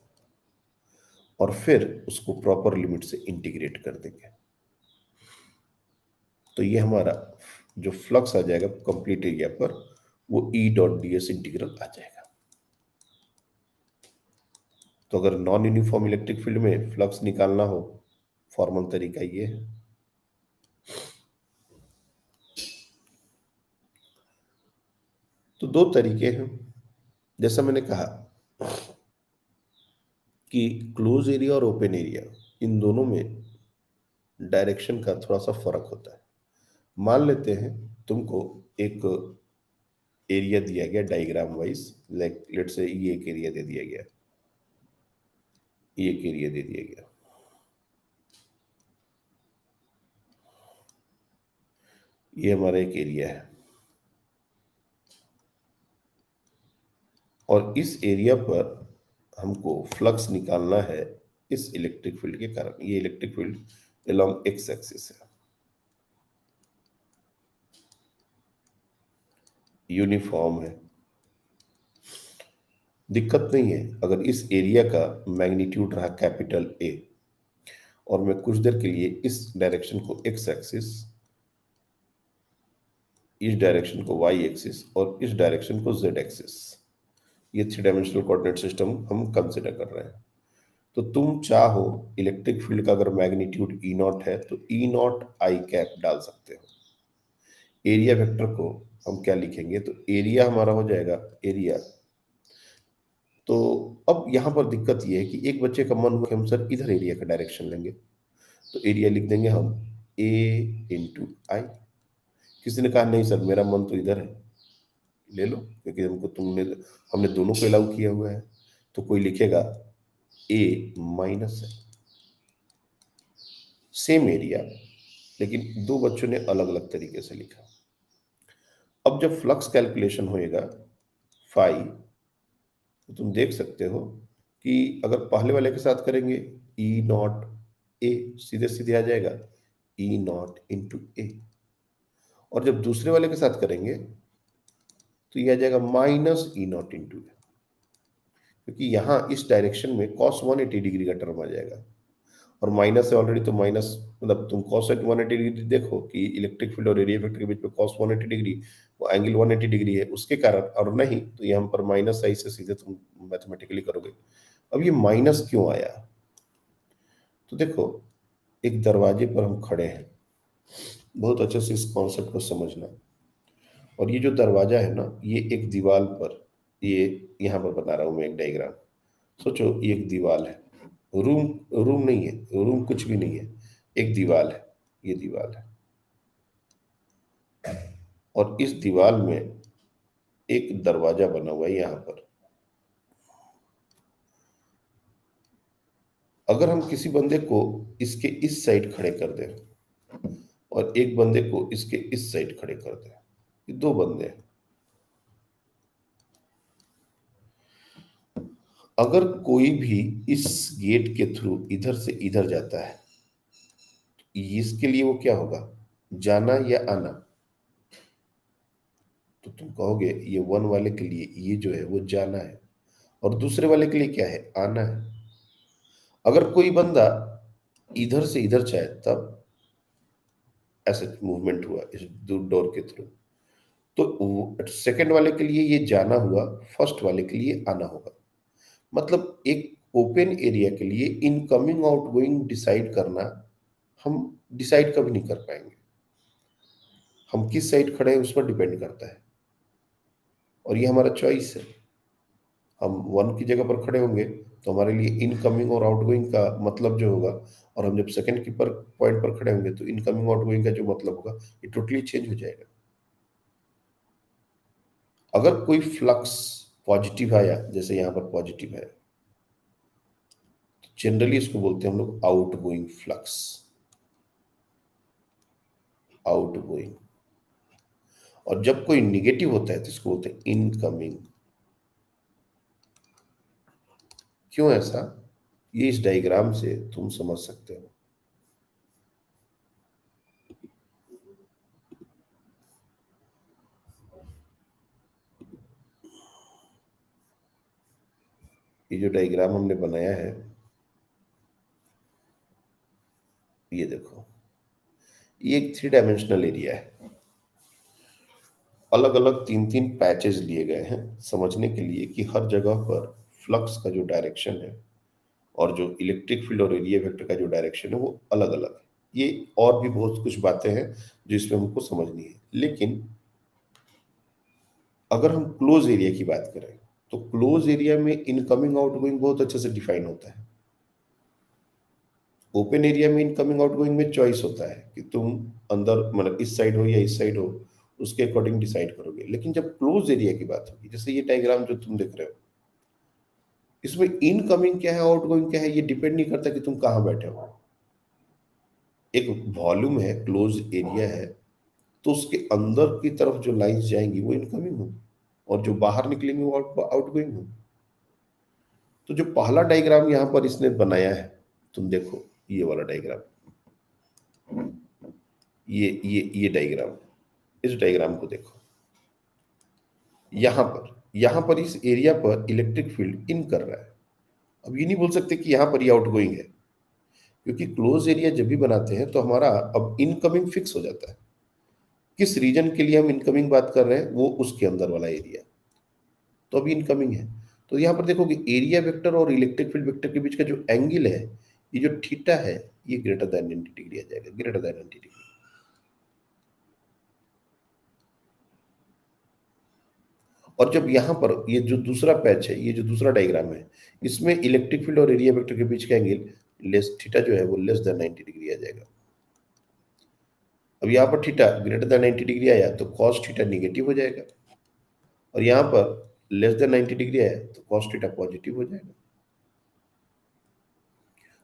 और फिर उसको प्रॉपर लिमिट से इंटीग्रेट कर देंगे। तो ये हमारा जो फ्लक्स आ जाएगा कंप्लीट एरिया पर, वो E dot D S integral आ जाएगा। तो अगर नॉन यूनिफॉर्म इलेक्ट्रिक फील्ड में फ्लक्स निकालना हो, फॉर्मल तरीका ये है। तो दो तरीके हैं। जैसा मैंने कहा कि क्लोज एरिया और ओपन एरिया, इन दोनों में डायरेक्शन का थोड़ा सा फर्क होता है। मान लेते हैं तुमको एक एरिया दिया गया डायग्राम वाइज, लाइक लेट से ये एक एरिया दे दिया गया, ये एक एरिया दे दिया गया, ये हमारा एक एरिया है। और इस एरिया पर हमको फ्लक्स निकालना है इस इलेक्ट्रिक फील्ड के कारण। ये electric field along x axis है, यूनिफॉर्म है। दिक्कत नहीं है अगर इस एरिया का मैग्नीट्यूड रहा कैपिटल ए और मैं कुछ देर के लिए इस डायरेक्शन को एक्स एक्सिस, इस डायरेक्शन को वाई एक्सिस और इस डायरेक्शन को जेड एक्सिस, ये थ्री डायमेंशनल कोऑर्डिनेट सिस्टम हम कंसिडर कर रहे हैं। तो तुम चाहो इलेक्ट्रिक फील्ड का अगर मैग्नीट्यूड ई नॉट है तो ई नॉट आई कैप डाल सकते हो। एरिया वेक्टर को हम क्या लिखेंगे? तो एरिया हमारा हो जाएगा एरिया। तो अब यहां पर दिक्कत ये है कि एक बच्चे का मन हुआ कि हम सर इधर एरिया का डायरेक्शन लेंगे, तो एरिया लिख देंगे हम ए इंटू आई। किसी ने कहा नहीं सर मेरा मन तो इधर है, ले लो, क्योंकि हमको तुमने हमने दोनों को अलाउ किया हुआ है। तो कोई लिखेगा ए माइनस है, सेम एरिया, लेकिन दो बच्चों ने अलग अलग तरीके से लिखा। अब जब फ्लक्स कैलकुलेशन होएगा फाई, तो तुम देख सकते हो कि अगर पहले वाले के साथ करेंगे ई नॉट ए, सीधे सीधे आ जाएगा ई नॉट इंटू ए। और जब दूसरे वाले के साथ करेंगे तो ये आ जाएगा माइनस ई नॉट इंटू ए, क्योंकि यहां इस डायरेक्शन में cos 180 डिग्री का टर्म आ जाएगा। और माइनस है ऑलरेडी, तो माइनस मतलब तुम cos 180 डिग्री देखो कि इलेक्ट्रिक फील्ड और एरिया वेक्टर के बीच में cos 180 डिग्री, वो एंगल 180 डिग्री है उसके कारण, और नहीं तो यहाँ पर माइनस आई से सीधे तुम मैथमेटिकली करोगे। अब ये माइनस क्यों आया? तो देखो, एक दरवाजे पर हम खड़े हैं, बहुत अच्छे से इस कॉन्सेप्ट को समझना। और ये जो दरवाजा है ना, ये एक दीवार पर, ये यहाँ पर बता रहा हूँ मैं एक डायग्राम। सोचो ये एक दीवार है, रूम रूम नहीं है, रूम कुछ भी नहीं है, एक दीवार है, ये दीवार है। और इस दीवार में एक दरवाजा बना हुआ है यहां पर। अगर हम किसी बंदे को इसके इस साइड खड़े कर दें और एक बंदे को इसके इस साइड खड़े कर दें, ये दो बंदे हैं। अगर कोई भी इस गेट के थ्रू इधर से इधर जाता है, इसके लिए वो क्या होगा, जाना या आना? तो तुम कहोगे ये वन वाले के लिए ये जो है वो जाना है, और दूसरे वाले के लिए क्या है, आना है। अगर कोई बंदा इधर से इधर जाए तब ऐसे मूवमेंट हुआ इस डोर के थ्रू, तो सेकंड वाले के लिए ये जाना हुआ, फर्स्ट वाले के लिए आना होगा। मतलब एक ओपन एरिया के लिए इनकमिंग आउटगोइंग डिसाइड करना हम डिसाइड कभी नहीं कर पाएंगे। हम किस साइड खड़े हैं उस पर डिपेंड करता है, और ये हमारा चॉइस है। हम वन की जगह पर खड़े होंगे तो हमारे लिए इनकमिंग और आउटगोइंग का मतलब जो होगा, और हम जब सेकंड की पर पॉइंट पर खड़े होंगे तो इनकमिंग आउटगोइंग का जो मतलब होगा ये टोटली चेंज हो जाएगा। अगर कोई फ्लक्स पॉजिटिव आया, जैसे यहां पर पॉजिटिव है, जनरली इसको बोलते हैं हम लोग आउटगोइंग फ्लक्स, आउटगोइंग। और जब कोई निगेटिव होता है तो इसको बोलते हैं इनकमिंग। क्यों ऐसा, ये इस डायग्राम से तुम समझ सकते हो। ये जो डायग्राम हमने बनाया है, ये देखो, ये एक 3 डायमेंशनल एरिया है। अलग अलग तीन तीन पैचेस लिए गए हैं समझने के लिए कि हर जगह पर फ्लक्स का जो डायरेक्शन है और जो इलेक्ट्रिक फील्ड और एरिया वेक्टर का जो डायरेक्शन है वो अलग अलग है। ये और भी बहुत कुछ बातें हैं जो इसमें हमको समझनी है। लेकिन अगर हम क्लोज एरिया की बात करें तो क्लोज एरिया में इनकमिंग आउटगोइंग बहुत अच्छे से डिफाइन होता है। ओपन एरिया में इनकमिंग आउटगोइंग में चॉइस होता है कि तुम अंदर मतलब इस साइड हो या इस साइड हो, उसके अकॉर्डिंग डिसाइड करोगे। लेकिन जब क्लोज एरिया की बात होगी, जैसे ये डायग्राम जो तुम देख रहे हो, इसमें इनकमिंग क्या है आउटगोइंग क्या है ये डिपेंड नहीं करता कि तुम कहाँ बैठे हो। एक वॉल्यूम है, क्लोज एरिया है, तो उसके अंदर की तरफ जो लाइंस जाएंगी वो इनकमिंग होगी, और जो बाहर निकलेंगी वो आउटगोइंग होगी। तो जो पहला डायग्राम यहां पर इसने बनाया है, तुम देखो ये वाला डायग्राम, ये डायग्राम, इस डायग्राम को देखो। यहां पर इस एरिया पर इलेक्ट्रिक फील्ड इन कर रहा है। अब ये नहीं बोल सकते कि यहां पर ये आउटगोइंग है, क्योंकि क्लोज एरिया जब भी बनाते हैं तो हमारा अब इनकमिंग फिक्स हो जाता है। किस रीजन के लिए हम इनकमिंग बात कर रहे हैं वो उसके अंदर वाला एरिया, तो अभी इनकमिंग है। तो यहां पर देखो कि एरिया वेक्टर और इलेक्ट्रिक फील्ड वेक्टर के बीच का जो एंगल है, ये जो थीटा है, ये ग्रेटर देन 90 डिग्री आ जाएगा, ग्रेटर देन 90 डिग्री। और जब यहां पर ये जो दूसरा पैच है, ये जो दूसरा डायग्राम है, इसमें इलेक्ट्रिक फील्ड और एरिया वेक्टर के बीच का एंगल लेस थीटा जो है वो लेस देन 90 डिग्री आ जाएगा। अब यहाँ पर थीटा ग्रेटर देन 90 डिग्री आया तो कॉस थीटा निगेटिव हो जाएगा, और यहाँ पर लेस देन 90 डिग्री आया तो कॉस थीटा पॉजिटिव हो जाएगा।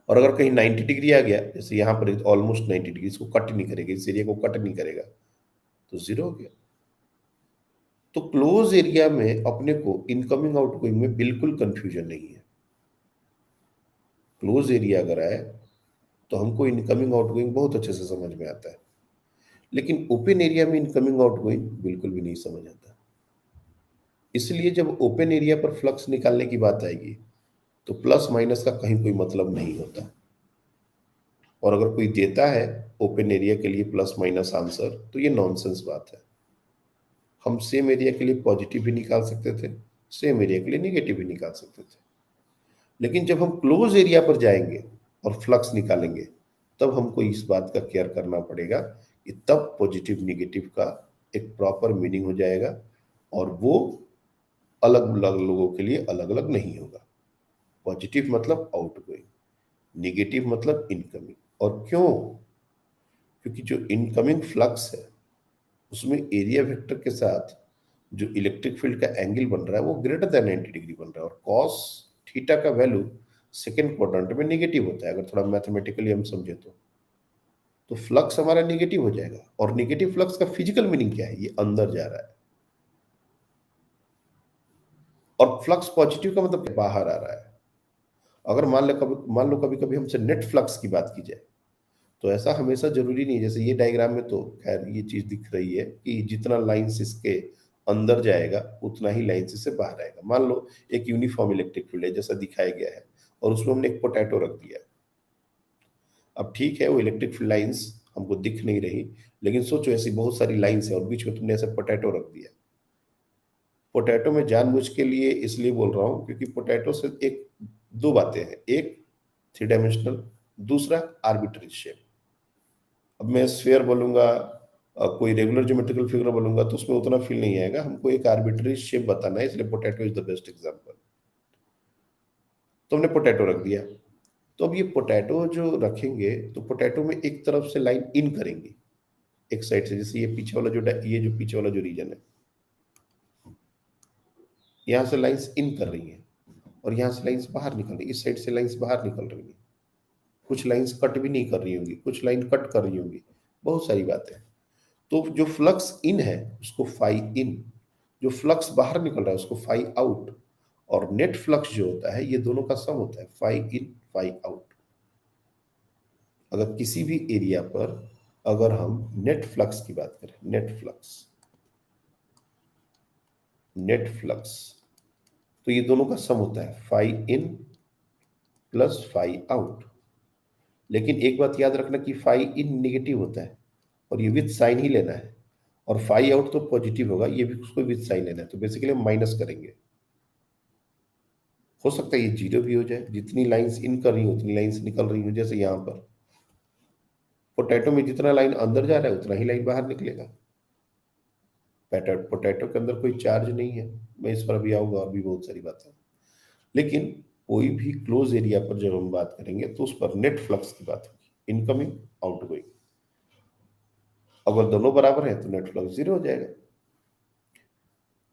और अगर कहीं 90 डिग्री आ गया, जैसे यहाँ पर ऑलमोस्ट 90 डिग्री, इसको कट नहीं करेगा, इस एरिया को कट नहीं करेगा, तो जीरो हो गया। तो क्लोज एरिया में अपने को इनकमिंग आउटगोइंग में बिल्कुल कंफ्यूजन नहीं है। क्लोज एरिया अगर आए तो हमको इनकमिंग आउटगोइंग बहुत अच्छे से समझ में आता है। लेकिन ओपन एरिया में इनकमिंग आउटगोइंग बिल्कुल भी नहीं समझ आता। इसलिए जब ओपन एरिया पर फ्लक्स निकालने की बात आएगी तो प्लस माइनस का कहीं कोई मतलब नहीं होता। और अगर कोई देता है ओपन एरिया के लिए प्लस माइनस आंसर, तो ये नॉनसेंस बात है। हम सेम एरिया के लिए पॉजिटिव भी निकाल सकते थे, सेम एरिया के लिए निगेटिव भी निकाल सकते थे। लेकिन जब हम क्लोज एरिया पर जाएंगे और फ्लक्स निकालेंगे, तब हमको इस बात का केयर करना पड़ेगा कि तब पॉजिटिव निगेटिव का एक प्रॉपर मीनिंग हो जाएगा, और वो अलग अलग लोगों के लिए अलग अलग नहीं होगा। पॉजिटिव मतलब आउटगोइंग, निगेटिव मतलब इनकमिंग। और क्यों, क्योंकि जो इनकमिंग फ्लक्स है उसमें एरिया वेक्टर के साथ जो इलेक्ट्रिक फील्ड का एंगल बन रहा है वो ग्रेटर देन 90 डिग्री बन रहा है, और कॉस थीटा का वैल्यू सेकेंड क्वाड्रेंट में नेगेटिव होता है, अगर थोड़ा मैथमेटिकली हम समझे तो फ्लक्स हमारा नेगेटिव हो जाएगा। और नेगेटिव फ्लक्स का फिजिकल मीनिंग क्या है, ये अंदर जा रहा है, और फ्लक्स पॉजिटिव का मतलब बाहर आ रहा है। अगर मान लो कभी कभी हमसे नेट फ्लक्स की बात की जाए, तो ऐसा हमेशा जरूरी नहीं है। जैसे ये डायग्राम में तो खैर ये चीज दिख रही है कि जितना लाइंस इसके अंदर जाएगा उतना ही लाइंस इससे बाहर आएगा। मान लो एक यूनिफॉर्म इलेक्ट्रिक फील्ड है जैसा दिखाया गया है, और उसमें हमने एक पोटैटो रख दिया। अब ठीक है, वो इलेक्ट्रिक फील्ड लाइंस हमको दिख नहीं रही, लेकिन सोचो ऐसी बहुत सारी लाइंस है और बीच में तुमने ऐसा पोटैटो रख दिया। पोटैटो में जानबूझ के लिए इसलिए बोल रहा हूँ क्योंकि पोटैटो से एक दो बातें हैं, एक थ्री डायमेंशनल, दूसरा आर्बिट्री शेप। अब मैं स्फेयर बोलूंगा, कोई रेगुलर ज्योमेट्रिकल फिगर बोलूंगा तो उसमें उतना फील नहीं आएगा। हमको एक आर्बिट्री शेप बताना है, इसलिए potato is the best example. तो हमने पोटैटो रख दिया। तो अब ये पोटैटो जो रखेंगे तो पोटैटो में एक तरफ से लाइन इन करेंगे, एक साइड से, जैसे ये पीछे वाला ये जो पीछे वाला जो रीजन है, यहाँ से लाइंस इन कर रही हैं, और यहाँ से लाइंस बाहर निकल रही है, इस साइड से लाइंस बाहर निकल रही है। कुछ लाइंस कट भी नहीं कर रही होंगी, कुछ लाइन कट कर रही होंगी, बहुत सारी बातें। तो जो फ्लक्स इन है उसको फाई इन, जो फ्लक्स बाहर निकल रहा है उसको फाई आउट, और नेट फ्लक्स जो होता है ये दोनों का सम होता है, फाई इन फाई आउट। अगर किसी भी एरिया पर अगर हम नेट फ्लक्स की बात करें, नेट फ्लक्स, तो ये दोनों का सम होता है phi in plus phi out. लेकिन एक बात याद रखना कि फाई इन नेगेटिव होता है और ये विथ साइन ही लेना है, और फाई आउट तो पॉजिटिव होगा, ये भी उसको विथ साइन लेना है, तो बेसिकली हम माइनस करेंगे। हो सकता है ये जीरो भी हो जाए, जितनी लाइंस इन कर रही हो उतनी लाइंस निकल रही हो। जैसे यहाँ पर पोटैटो में जितना लाइन अंदर जा रहा है उतना ही लाइन बाहर निकलेगा। पोटैटो के अंदर कोई चार्ज नहीं है, मैं इस पर अभी आऊंगा, और भी बहुत सारी बातें। लेकिन कोई भी क्लोज एरिया पर जब हम बात करेंगे तो उस पर नेट फ्लक्स की बात होगी, इनकमिंग आउटगोइंग। अगर दोनों बराबर हैं तो नेट फ्लक्स जीरो हो जाएगा।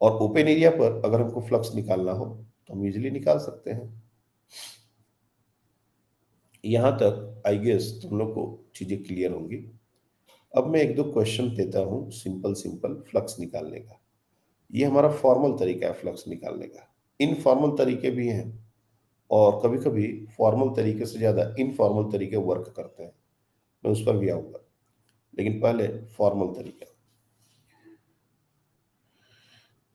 और ओपन एरिया पर अगर हमको फ्लक्स निकालना हो तो हम इजीली निकाल सकते हैं। यहां तक आई गेस तुम लोग को चीजें क्लियर होंगी। अब मैं एक दो क्वेश्चन देता हूं, सिंपल सिंपल फ्लक्स निकालने का। ये हमारा फॉर्मल तरीका है फ्लक्स निकालने का। इनफॉर्मल तरीके भी हैं, और कभी कभी फॉर्मल तरीके से ज्यादा इनफॉर्मल तरीके वर्क करते हैं, मैं उस पर भी आऊंगा। लेकिन पहले फॉर्मल तरीका।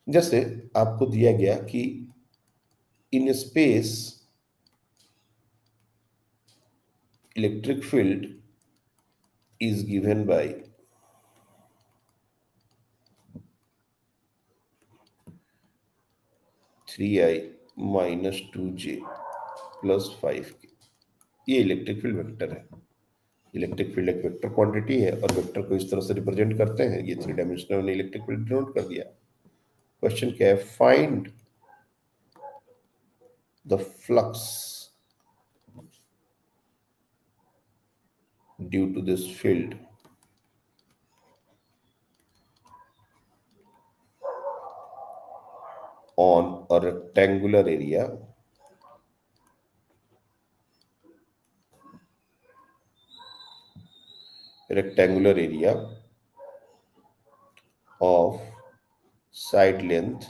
जैसे आपको दिया गया कि in space electric field is given by 3i minus 2j plus 5k। ये इलेक्ट्रिक फील्ड वेक्टर है। इलेक्ट्रिक फील्ड एक वेक्टर क्वांटिटी है, और वेक्टर को इस तरह से रिप्रेजेंट करते हैं। ये थ्री डायमेंशनल ने इलेक्ट्रिक फील्ड डिनोट कर दिया। क्वेश्चन क्या है, find the flux due to this field on a rectangular area of side length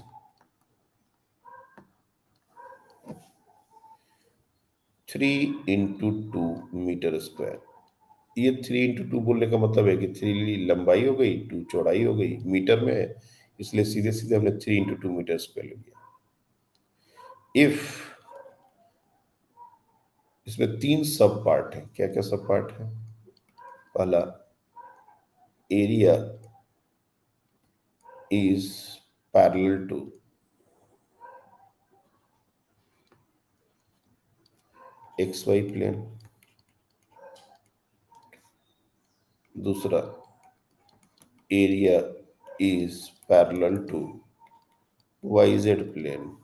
3 into 2 metre square. ये 3 into 2 बोलने का मतलब है कि 3 लंबाई हो गई, 2 चौड़ाई हो गई, मीटर में है, इसलिए सीधे सीधे हमने 3 into 2 मीटर स्क्वायर ले लिया। इफ इसमें तीन सब पार्ट है, क्या क्या सब पार्ट है। पहला, area is parallel to X Y plane. दूसरा, area is parallel to Y Z plane.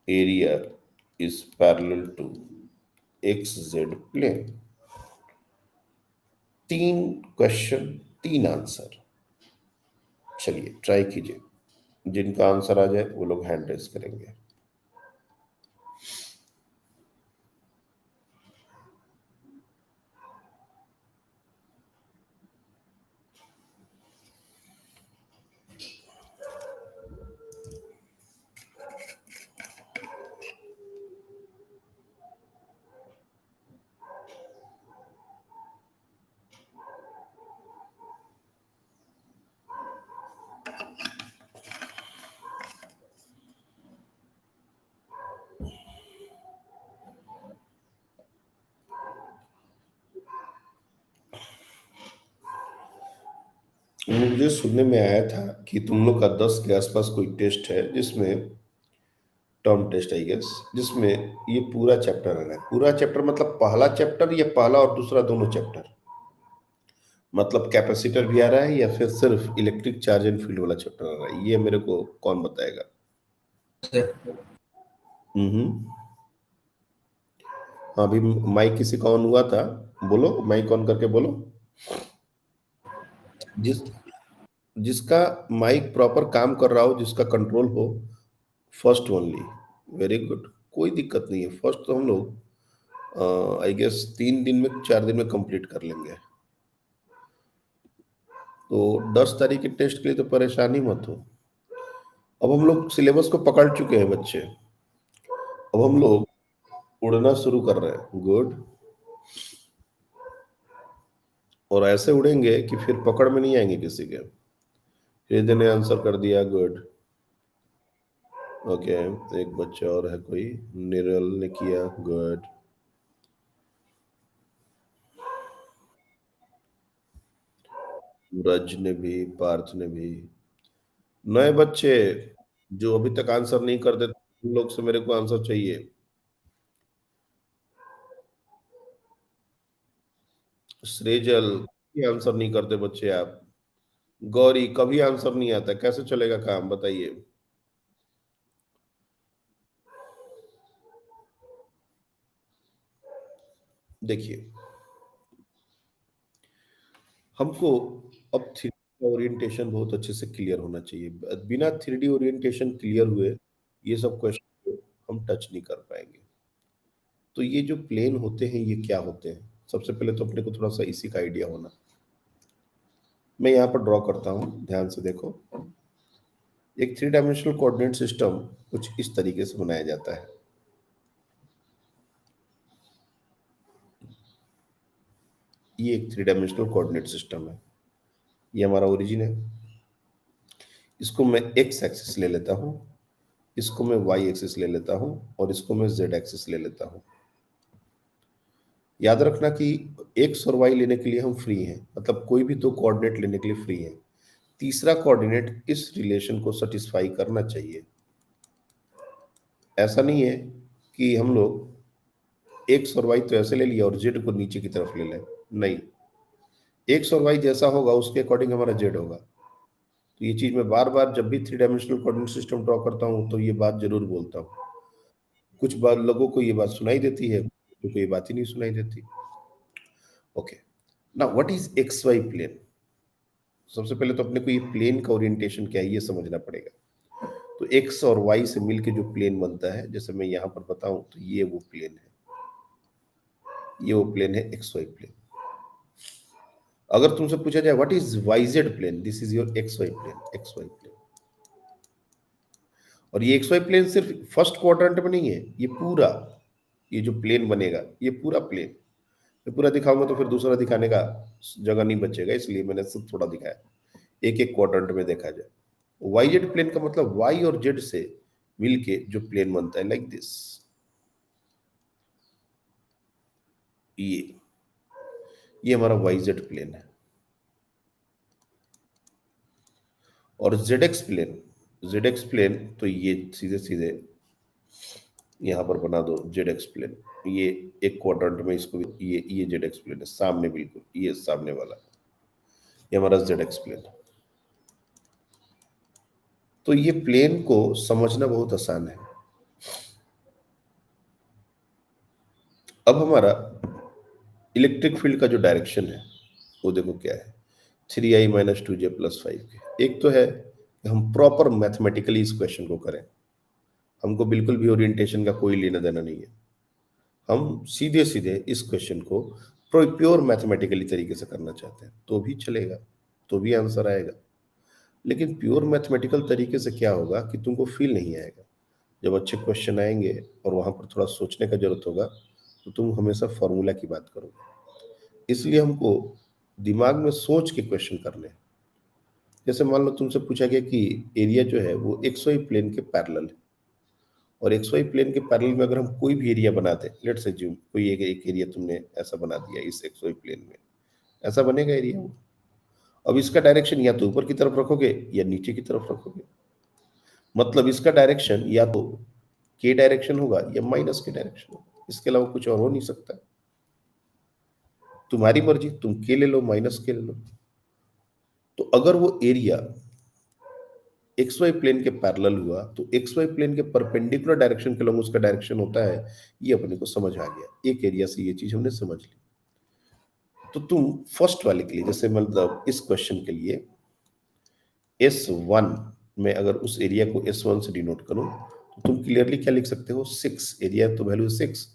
Area is parallel to X Z plane. तीन क्वेश्चन, तीन आंसर। चलिए ट्राई कीजिए, जिनका आंसर आ जाए वो लोग हैंड रेस करेंगे। मुझे सुनने में आया था कि तुम लोग का 10 के आसपास कोई टेस्ट है जिसमें, टर्म टेस्ट आई गेस, जिसमें ये पूरा चैप्टर आ रहा है। पूरा चैप्टर मतलब पहला चैप्टर या पहला और दूसरा दोनों चैप्टर? मतलब कैपेसिटर भी आ रहा है या फिर सिर्फ इलेक्ट्रिक चार्ज एंड फील्ड वाला चैप्टर आ रहा है? ये मेरे को कौन बताएगा? हम्म। हाँ, अभी माइक किसी का ऑन हुआ था? बोलो, माइक ऑन करके बोलो। जिस जिसका माइक प्रॉपर काम कर रहा हो, जिसका कंट्रोल हो, फर्स्ट ओनली। वेरी गुड, कोई दिक्कत नहीं है। फर्स्ट तो हम लोग आई गेस 3 दिन में 4 दिन में कंप्लीट कर लेंगे। तो 10 तारीख के टेस्ट के लिए तो परेशानी मत हो। अब हम लोग सिलेबस को पकड़ चुके हैं बच्चे। अब हम लोग उड़ना शुरू कर रहे हैं। गुड। और ऐसे उड़ेंगे कि फिर पकड़ में नहीं आएंगे किसी के। हृदय ने आंसर कर दिया, गुड। ओके, एक बच्चा और है कोई, निरल ने किया, गुड। सूरज ने भी, पार्थ ने भी। नए बच्चे जो अभी तक आंसर नहीं कर देते, उन लोग से मेरे को आंसर चाहिए। सृजल, ये आंसर नहीं करते बच्चे आप। गौरी, कभी आंसर नहीं आता, कैसे चलेगा काम बताइए? देखिए, हमको अब थ्री का ओरिएंटेशन बहुत अच्छे से क्लियर होना चाहिए। बिना 3D ओरिएंटेशन क्लियर हुए ये सब क्वेश्चन को हम टच नहीं कर पाएंगे। तो ये जो प्लेन होते हैं ये क्या होते हैं? सबसे पहले तो अपने को थोड़ा सा इसी का आइडिया होना। मैं यहाँ पर ड्रॉ करता हूँ, ध्यान से देखो। एक 3 डायमेंशनल कोऑर्डिनेट सिस्टम कुछ इस तरीके से बनाया जाता है। ये एक 3 डायमेंशनल कोऑर्डिनेट सिस्टम है। ये हमारा ओरिजिन है। इसको मैं एक्स एक्सिस ले लेता हूँ, इसको मैं वाई एक्सिस ले लेता हूँ, और इसको मैं जेड एक्सिस ले लेता हूँ। याद रखना कि एक्स और वाई लेने के लिए हम फ्री हैं, मतलब कोई भी दो कोऑर्डिनेट लेने के लिए फ्री है। तीसरा कोऑर्डिनेट इस रिलेशन को सेटिस्फाई करना चाहिए। ऐसा नहीं है कि हम लोग एक्स और वाई तो ऐसे ले लिया और जेड को नीचे की तरफ ले लें। नहीं, एक्स और वाई जैसा होगा उसके अकॉर्डिंग हमारा जेड होगा। तो ये चीज मैं बार बार जब भी 3 डायमेंशनल कोऑर्डिनेट सिस्टम ड्रॉ करता हूँ तो ये बात जरूर बोलता हूँ। कुछ बार लोगों को ये बात सुनाई देती है, तो ये बात ही नहीं सुनाई देती। Okay, now what is X Y plane? सबसे पहले तो अपने को ये प्लेन का ओरिएंटेशन क्या है ये समझना पड़ेगा। तो एक्स और वाई से मिलके जो प्लेन बनता है, जैसे मैं यहाँ पर बताऊं तो ये वो प्लेन है। ये वो प्लेन है एक्स वाई प्लेन। अगर तुमसे पूछा जाए what is Y Z plane, this is your X Y plane, X Y plane. और ये एक्स वाई प्लेन सिर्फ फर्स्ट क्वाड्रेंट में नहीं है, ये पूरा, ये जो प्लेन बनेगा ये पूरा प्लेन। मैं पूरा दिखाऊंगा तो फिर दूसरा दिखाने का जगह नहीं बचेगा, इसलिए मैंने सिर्फ थोड़ा दिखाया। एक एक क्वाड्रेंट में देखा जाए। वाई जेड प्लेन का मतलब वाई और जेड से मिलके जो प्लेन बनता है, लाइक दिस। ये हमारा वाई जेड प्लेन है। और Z X plane, Z X plane तो ये सीधे सीधे यहाँ पर बना दो जेड एक्स प्लेन। ये एक क्वाड्रेंट में इसको ये जेड एक्स प्लेन है, सामने बिल्कुल ये सामने वाला, ये हमारा जेड एक्स प्लेन। तो ये प्लेन को समझना बहुत आसान है। अब हमारा इलेक्ट्रिक फील्ड का जो डायरेक्शन है वो देखो क्या है। 3i माइनस 2j प्लस 5 के। एक तो है कि हम प्रॉपर मैथमेटिकली इस क्वेश्चन को करें, हमको बिल्कुल भी ओरिएंटेशन का कोई लेना देना नहीं है, हम सीधे सीधे इस क्वेश्चन को प्योर मैथमेटिकली तरीके से करना चाहते हैं तो भी चलेगा, तो भी आंसर आएगा। लेकिन प्योर मैथमेटिकल तरीके से क्या होगा कि तुमको फील नहीं आएगा। जब अच्छे क्वेश्चन आएंगे और वहां पर थोड़ा सोचने का जरूरत होगा तो तुम हमेशा फॉर्मूला की बात करोगे। इसलिए हमको दिमाग में सोच के क्वेश्चन करने हैं। जैसे मान लो तुमसे पूछा गया कि एरिया जो है वो एक्स वाई प्लेन के पैरेलल है, और एक्स वाई प्लेन के पैरेलल में अगर हम कोई भी एरिया बनाते हैं, लेट्स अज्यूम कोई एक एरिया तुमने ऐसा बना दिया इस एक्स वाई प्लेन में, ऐसा बनेगा एरिया वो। अब इसका डायरेक्शन या तो ऊपर की तरफ रखोगे या नीचे की तरफ रखोगे, मतलब इसका डायरेक्शन या तो के डायरेक्शन होगा या माइनस के डायरेक्शन होगा, इसके अलावा कुछ और हो नहीं सकता। तुम्हारी मर्जी, तुम के ले लो माइनस के ले लो। तो अगर वो एरिया एक्स वाई प्लेन के पैरेलल हुआ तो एक्स वाई प्लेन के परपेंडिकुलर डायरेक्शन के लॉन्ग उसका डायरेक्शन होता है। ये अपने को समझ आ गया, एक एरिया से ये चीज हमने समझ ली। तो तुम फर्स्ट वाले के लिए, जैसे मतलब इस क्वेश्चन के लिए S1 में अगर उस एरिया को S1 से डिनोट करूं तो तुम क्लियरली क्या लिख सकते हो, 6, एरिया तो वैल्यू 6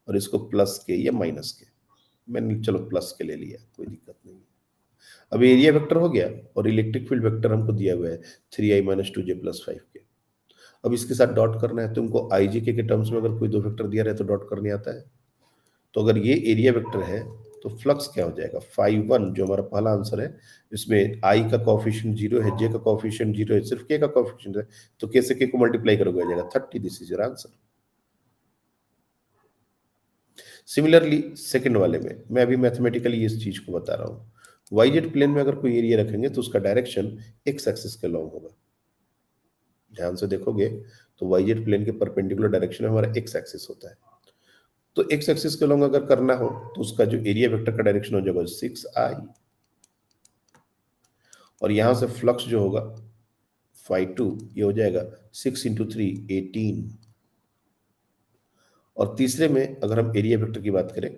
और इसको प्लस के या माइनस के, मैंने चलो प्लस के ले लिया, कोई दिक्कत नहीं। अब एरिया वेक्टर हो गया और इलेक्ट्रिक फील्ड वेक्टर हमको दिया हुआ है 3i माइनस 2j प्लस 5 के। अब इसके साथ डॉट करना है, तुमको आई जी के टर्म्स में अगर कोई दो वेक्टर दिया रहे तो डॉट करने आता है। तो अगर ये एरिया वेक्टर है तो फ्लक्स क्या हो जाएगा, 5 1 जो हमारा पहला आंसर है, इसमें आई का कॉफिशिएंट 0 है, जे का कॉफिशिएंट 0 है, सिर्फ के का कॉफिशिएंट है, तो के से के को मल्टीप्लाई करोगे आ जाएगा 30। This is your answer. Similarly second वाले में मैं अभी मैथमेटिकली इस चीज को बता रहा हूँ, वाईजेड प्लेन में अगर कोई एरिया रखेंगे तो उसका डायरेक्शन एक्स एक्सिस के लॉन्ग होगा। ध्यान से देखोगे तो वाईजेड प्लेन के परपेंडिकुलर डायरेक्शन में हमारा एक्स एक्सिस होता है। तो एक्स एक्सिस के लॉन्ग अगर करना हो तो उसका जो एरिया वेक्टर का डायरेक्शन हो जाएगा 6i, और यहां से फ्लक्स जो होगा 5 2 ये हो जाएगा 6 × 3 18। और तीसरे में अगर हम एरिया वेक्टर की बात करें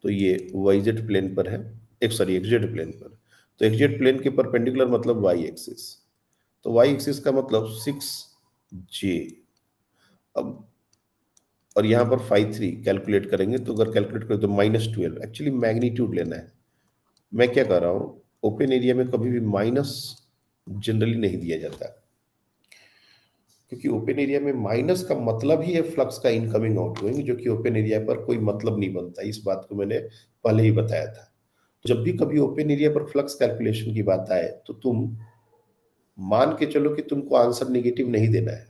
तो ये वाईजेड प्लेन पर है, एक सॉरी एक्सजेड प्लेन पर, तो एक्सजेड प्लेन के परपेंडिकुलर मतलब वाई एक्सिस, तो वाई एक्सिस का मतलब 6j। अब और यहाँ पर 5 3 कैलकुलेट करेंगे तो अगर कैलकुलेट करें तो -12, एक्चुअली मैग्नीट्यूड लेना है। मैं क्या कर रहा हूँ, ओपन एरिया में कभी भी माइनस जनरली नहीं दिया जाता, क्योंकि ओपन एरिया में माइनस का मतलब ही है फ्लक्स का इनकमिंग आउटगोइंग, जो कि ओपन एरिया पर कोई मतलब नहीं बनता। इस बात को मैंने पहले ही बताया था। तो जब भी कभी ओपन एरिया पर फ्लक्स कैलकुलेशन की बात आए तो तुम मान के चलो कि तुमको आंसर नेगेटिव नहीं देना है।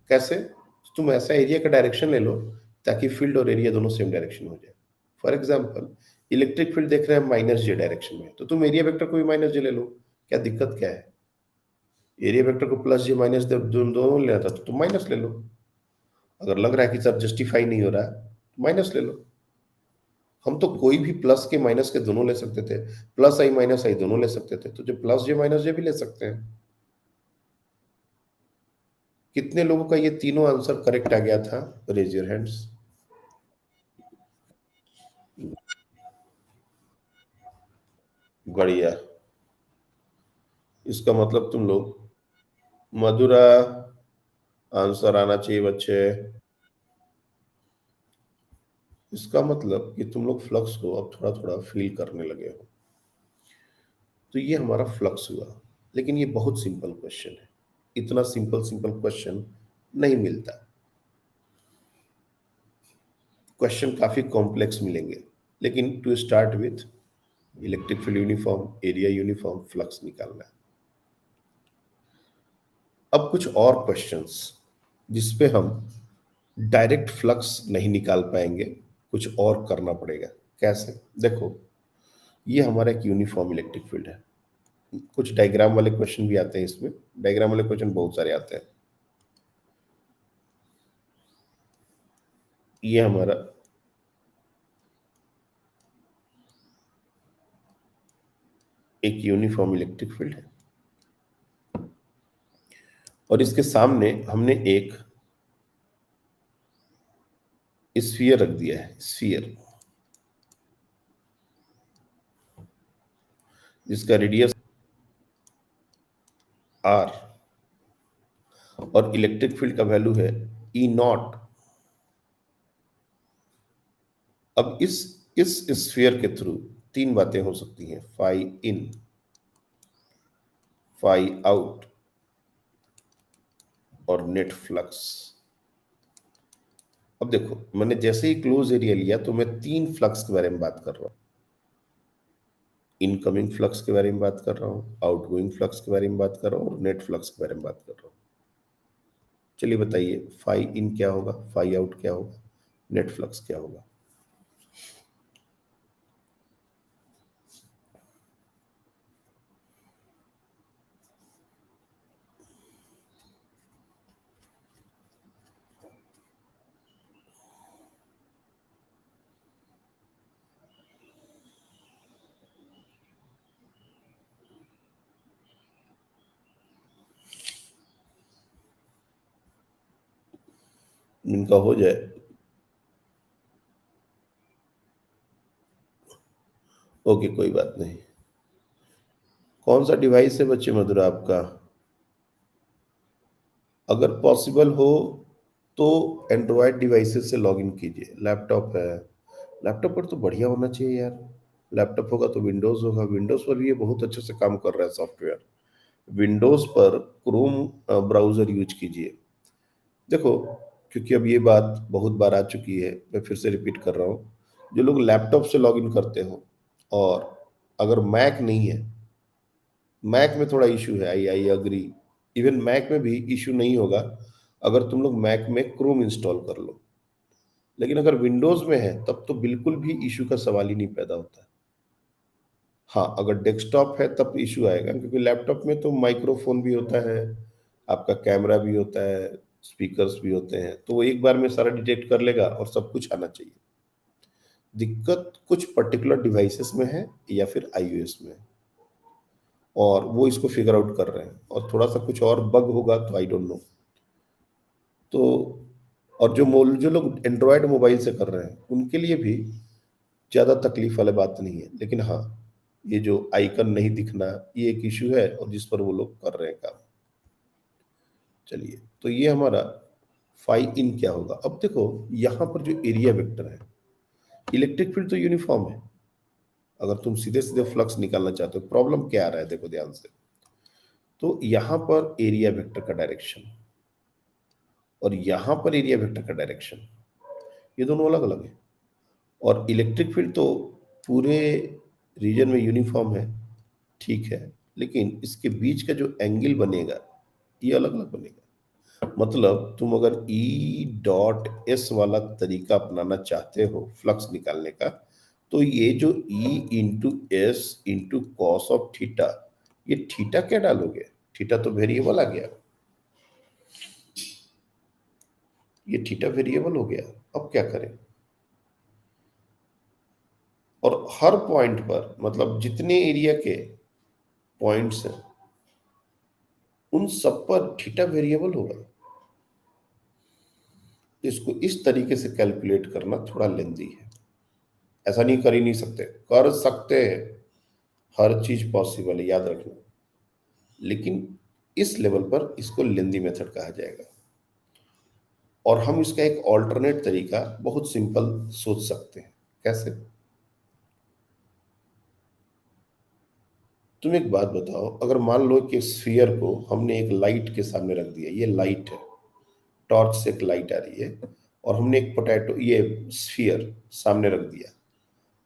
कैसे, तुम ऐसा एरिया का डायरेक्शन ले लो ताकि फील्ड और एरिया दोनों सेम डायरेक्शन हो जाए। फॉर एग्जाम्पल इलेक्ट्रिक फील्ड देख रहे हैं माइनस जे डायरेक्शन में, तो तुम एरिया वेक्टर को भी माइनस जे ले लो, क्या दिक्कत क्या है। एरिया वेक्टर को प्लस जे माइनस दोनों लेना था तो तुम माइनस ले लो। अगर लग रहा है कि सर जस्टिफाई नहीं हो रहा है तो माइनस ले लो। हम तो कोई भी प्लस के माइनस के दोनों ले सकते थे, प्लस आई माइनस आई दोनों ले सकते थे, तो जो प्लस जे माइनस जे भी ले सकते हैं। कितने लोगों का ये तीनों आंसर करेक्ट आ गया था, रेज योर हैंड्स। बढ़िया, इसका मतलब तुम लोग, मधुरा, आंसर आना चाहिए बच्चे। इसका मतलब कि तुम लोग फ्लक्स को अब थोड़ा थोड़ा फील करने लगे हो। तो ये हमारा फ्लक्स हुआ, लेकिन ये बहुत सिंपल क्वेश्चन है, इतना सिंपल सिंपल क्वेश्चन नहीं मिलता। क्वेश्चन काफी कॉम्प्लेक्स मिलेंगे, लेकिन to start with electric field uniform, area uniform, flux निकालना है। अब कुछ और क्वेश्चंस जिसपे हम डायरेक्ट फ्लक्स नहीं निकाल पाएंगे, कुछ और करना पड़ेगा। कैसे, देखो ये हमारा एक यूनिफॉर्म इलेक्ट्रिक फील्ड है। कुछ डायग्राम वाले क्वेश्चन भी आते हैं इसमें, डायग्राम वाले क्वेश्चन बहुत सारे आते हैं। ये हमारा एक यूनिफॉर्म इलेक्ट्रिक फील्ड है और इसके सामने हमने एक स्फीयर रख दिया है, स्फीयर। जिसका रेडियस r और इलेक्ट्रिक फील्ड का वैल्यू है ई नॉट। अब इस स्फीयर के थ्रू तीन बातें हो सकती हैं, फाई इन, फाई आउट और नेट फ्लक्स। अब देखो, मैंने जैसे ही क्लोज एरिया लिया तो मैं तीन फ्लक्स के बारे में बात कर रहा हूं। इनकमिंग फ्लक्स के बारे में बात कर रहा हूँ, आउटगोइंग फ्लक्स के बारे में बात कर रहा हूँ और नेट फ्लक्स के बारे में बात कर रहा हूँ। चलिए बताइए, फाई इन क्या होगा, फाई आउट क्या होगा, नेट फ्लक्स क्या होगा? इनका हो जाए। ओके, कोई बात नहीं। कौन सा डिवाइस है बच्चे मधुरा आपका? अगर पॉसिबल हो तो एंड्रॉयड डिवाइसेस से लॉगिन कीजिए। लैपटॉप है, लैपटॉप पर तो बढ़िया होना चाहिए यार। लैपटॉप होगा तो विंडोज होगा, विंडोज पर भी ये बहुत अच्छे से काम कर रहा है सॉफ्टवेयर। विंडोज पर क्रोम ब्राउजर यूज कीजिए। देखो, क्योंकि अब ये बात बहुत बार आ चुकी है, मैं फिर से रिपीट कर रहा हूँ। जो लोग लैपटॉप से लॉगिन करते हो और अगर मैक नहीं है, मैक में थोड़ा इशू है, आई अग्री। इवन मैक में भी इशू नहीं होगा अगर तुम लोग मैक में क्रोम इंस्टॉल कर लो, लेकिन अगर विंडोज में है तब तो बिल्कुल भी इशू का सवाल ही नहीं पैदा होता। हाँ, अगर डेस्कटॉप है तब इशू आएगा, क्योंकि लैपटॉप में तो माइक्रोफोन भी होता है, आपका कैमरा भी होता है, स्पीकर्स भी होते हैं, तो वो एक बार में सारा डिटेक्ट कर लेगा और सब कुछ आना चाहिए। दिक्कत कुछ पर्टिकुलर डिवाइसेस में है या फिर आईओएस में, और वो इसको फिगर आउट कर रहे हैं, और थोड़ा सा कुछ और बग होगा तो आई डोंट नो। तो और जो लोग एंड्रॉयड मोबाइल से कर रहे हैं उनके लिए भी ज़्यादा तकलीफ वाली बात नहीं है, लेकिन हाँ, ये जो आइकन नहीं दिखना, ये एक इशू है और जिस पर वो लोग कर रहे हैं काम। चलिए, तो ये हमारा फाई इन क्या होगा। अब देखो, यहाँ पर जो एरिया वेक्टर है, इलेक्ट्रिक फील्ड तो यूनिफॉर्म है। अगर तुम सीधे सीधे फ्लक्स निकालना चाहते हो, प्रॉब्लम क्या आ रहा है देखो ध्यान से। तो यहाँ पर एरिया वेक्टर का डायरेक्शन और यहाँ पर एरिया वेक्टर का डायरेक्शन, ये दोनों अलग अलग है। और इलेक्ट्रिक फील्ड तो पूरे रीजन में यूनिफॉर्म है, ठीक है, लेकिन इसके बीच का जो एंगल बनेगा ये अलग अलग बनेगा। मतलब तुम अगर ई डॉट एस वाला तरीका अपनाना चाहते हो फ्लक्स निकालने का, तो ये जो E into S into cos of theta, ये थीटा क्या डालोगे? थीटा तो वेरिएबल आ गया, ये थीटा वेरिएबल हो गया। अब क्या करें? और हर पॉइंट पर, मतलब जितने एरिया के पॉइंट्स हैं उन सब पर थीटा वेरिएबल होगा। इसको इस तरीके से कैलकुलेट करना थोड़ा लेंदी है। ऐसा नहीं, कर ही नहीं सकते, कर सकते हैं, हर चीज पॉसिबल है, याद रखना। लेकिन इस लेवल पर इसको लेंदी मेथड कहा जाएगा। और हम इसका एक ऑल्टरनेट तरीका बहुत सिंपल सोच सकते हैं। कैसे? तुम एक बात बताओ, अगर मान लो कि स्फीयर को हमने एक लाइट के सामने रख दिया, ये लाइट है, टॉर्च से एक लाइट आ रही है, और हमने एक पोटैटो, ये स्फीयर सामने रख दिया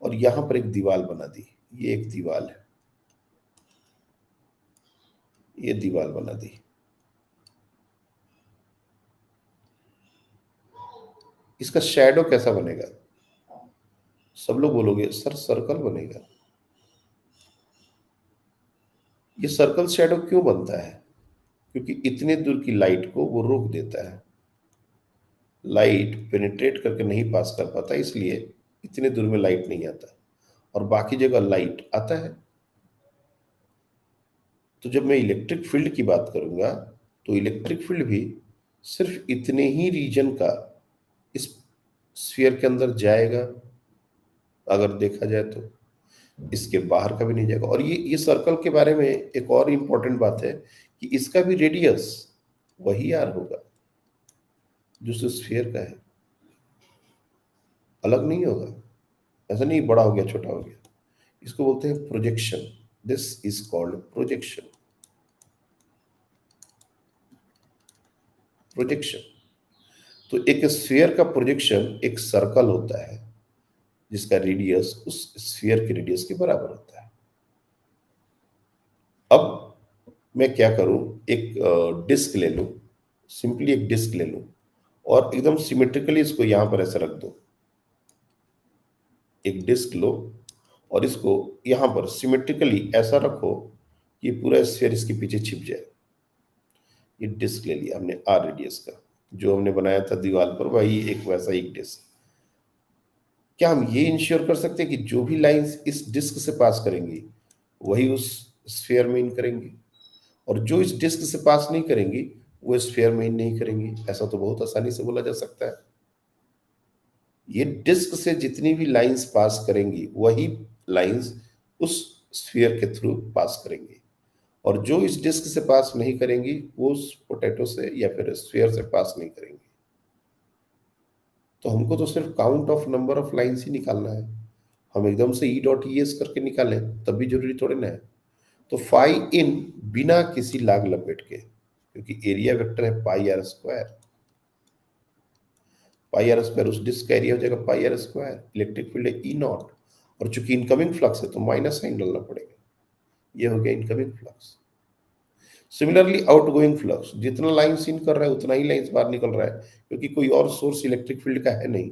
और यहां पर एक दीवार बना दी। ये एक दीवार है, ये दीवार बना दी। इसका शैडो कैसा बनेगा? सब लोग बोलोगे सर सर्कल बनेगा। ये सर्कल शैडो क्यों बनता है? क्योंकि इतने दूर की लाइट को वो रोक देता है, लाइट पेनिट्रेट करके नहीं पास कर पाता, इसलिए इतने दूर में लाइट नहीं आता, और बाकी जगह लाइट आता है। तो जब मैं इलेक्ट्रिक फील्ड की बात करूंगा तो इलेक्ट्रिक फील्ड भी सिर्फ इतने ही रीजन का इस स्फीयर के अंदर जाएगा, अगर देखा जाए तो। इसके बाहर का भी नहीं जाएगा। और ये सर्कल के बारे में एक और इंपॉर्टेंट बात है कि इसका भी रेडियस वही आर होगा जो स्फीयर का है, अलग नहीं होगा। ऐसा नहीं बड़ा हो गया छोटा हो गया। इसको बोलते हैं projection. This is called projection. Projection. तो एक स्फीयर का प्रोजेक्शन एक सर्कल होता है जिसका रेडियस उस स्फीयर के रेडियस के बराबर होता है। अब मैं क्या करूं, एक डिस्क ले लूं, सिंपली एक डिस्क ले लूं और एकदम सिमेट्रिकली इसको यहां पर ऐसे रख दो। एक डिस्क लो और इसको यहां पर सिमेट्रिकली ऐसा रखो कि पूरा स्फीयर इसके पीछे छिप जाए। ये डिस्क ले लिया हमने आर रेडियस का, जो हमने बनाया था दीवार पर, वही एक वैसा एक डिस्क। क्या हम ये इंश्योर कर सकते हैं कि जो भी लाइंस इस डिस्क से पास करेंगी वही उस स्फीयर में इन करेंगी, और जो इस डिस्क से पास नहीं करेंगी वो स्फीयर में इन नहीं करेंगी? ऐसा तो बहुत आसानी से बोला जा सकता है। ये डिस्क से जितनी भी लाइंस पास करेंगी वही लाइंस उस स्फीयर के थ्रू पास करेंगी, और जो इस डिस्क से पास नहीं करेंगी वो उस पोटैटो से या फिर स्फीयर से पास नहीं करेंगी। तो हमको तो सिर्फ count of number of lines ही निकालना है। हम एकदम से ई डॉट ई एस करके निकालें तब भी जरूरी थोड़े ना है। तो फाई इन बिना किसी लाग लपेट के, क्योंकि एरिया वेक्टर है pi r square, pi r square उस डिस्क का एरिया हो जाएगा pi r square. Electric field है ई नॉट, और चूंकि इनकमिंग फ्लक्स है तो माइनस साइन डालना पड़ेगा। ये हो गया incoming flux. Similarly outgoing flux, जितना लाइंस इन कर रहा है उतना ही लाइंस बाहर निकल रहा है, क्योंकि कोई और सोर्स इलेक्ट्रिक फील्ड का है नहीं।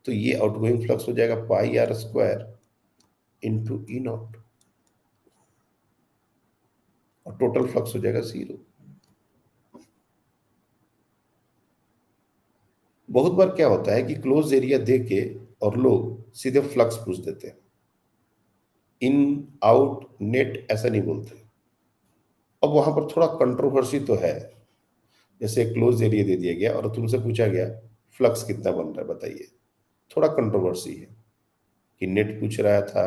तो ये आउटगोइंग फ्लक्स हो जाएगा पाई आर स्क्वायर इंटू ई नॉट, और टोटल फ्लक्स हो जाएगा 0। बहुत बार क्या होता है कि क्लोज एरिया दे के और लोग सीधे फ्लक्स पूछ देते हैं, इन आउट नेट ऐसा नहीं बोलते। अब वहां पर थोड़ा कंट्रोवर्सी तो है। जैसे क्लोज एरिया दे दिया गया और तुमसे पूछा गया फ्लक्स कितना बन रहा है बताइए, थोड़ा कंट्रोवर्सी है कि नेट पूछ रहा था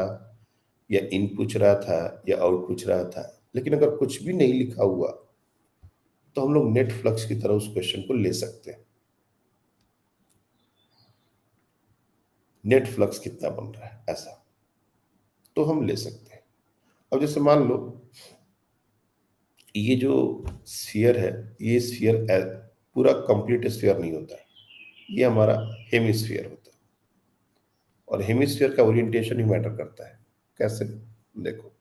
या इन पूछ रहा था या आउट पूछ रहा था। लेकिन अगर कुछ भी नहीं लिखा हुआ तो हम लोग नेट फ्लक्स की तरह उस क्वेश्चन को ले सकते हैं। नेट फ्लक्स कितना बन रहा है ऐसा तो हम ले सकते हैं। अब जैसे मान लो ये जो स्फीयर है, ये स्फीयर पूरा कंप्लीट स्फीयर नहीं होता है, ये हमारा हेमिस्फीयर होता है, और हेमिस्फीयर का ओरिएंटेशन ही मैटर करता है। कैसे? देखो,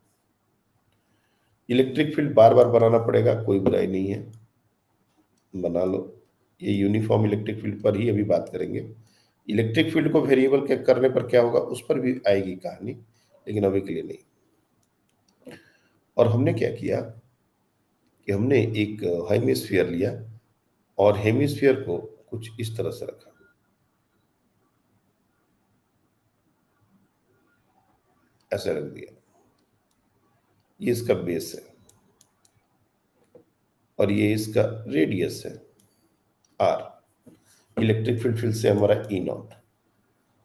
इलेक्ट्रिक फील्ड बार बार बनाना पड़ेगा, कोई बुराई नहीं है, बना लो। ये यूनिफॉर्म इलेक्ट्रिक फील्ड पर ही अभी बात करेंगे। इलेक्ट्रिक फील्ड को वेरिएबल करने पर क्या होगा उस पर भी आएगी कहानी, लेकिन अभी के लिए नहीं। और हमने क्या किया कि हमने एक हेमिस्फीयर लिया और हेमिस्फीयर को कुछ इस तरह से रखा, ऐसे रख दिया। ये इसका बेस है और ये इसका रेडियस है आर। इलेक्ट्रिक फील्ड फिर से हमारा ई नॉट,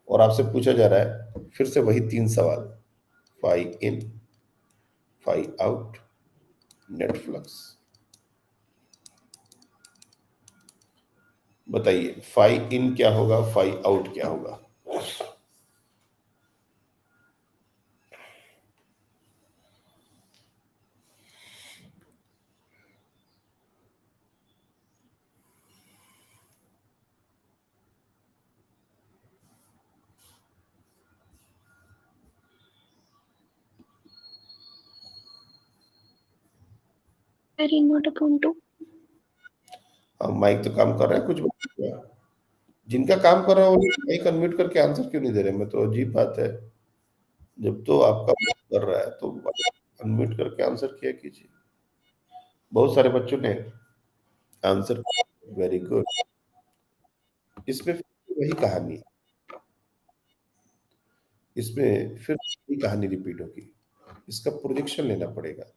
और आपसे पूछा जा रहा है फिर से वही 3 सवाल, फाई इन, फाई आउट, नेट फ्लक्स। बताइए फाई इन क्या होगा, फाई आउट क्या होगा? Not upon 2। माइक तो काम कर रहा है, कुछ जिनका काम कर रहा है वो माइक अनम्यूट करके आंसर क्यों नहीं दे रहे? मैं तो अजीब बात है, जब तो आपका कर रहा है तो अनम्यूट करके आंसर किया कीजिए। बहुत सारे बच्चों ने आंसर, वेरी गुड। इसमें फिर वही कहानी, इसमें फिर वही कहानी रिपीट होगी। इसका प्रोजेक्शन लेना पड़ेगा।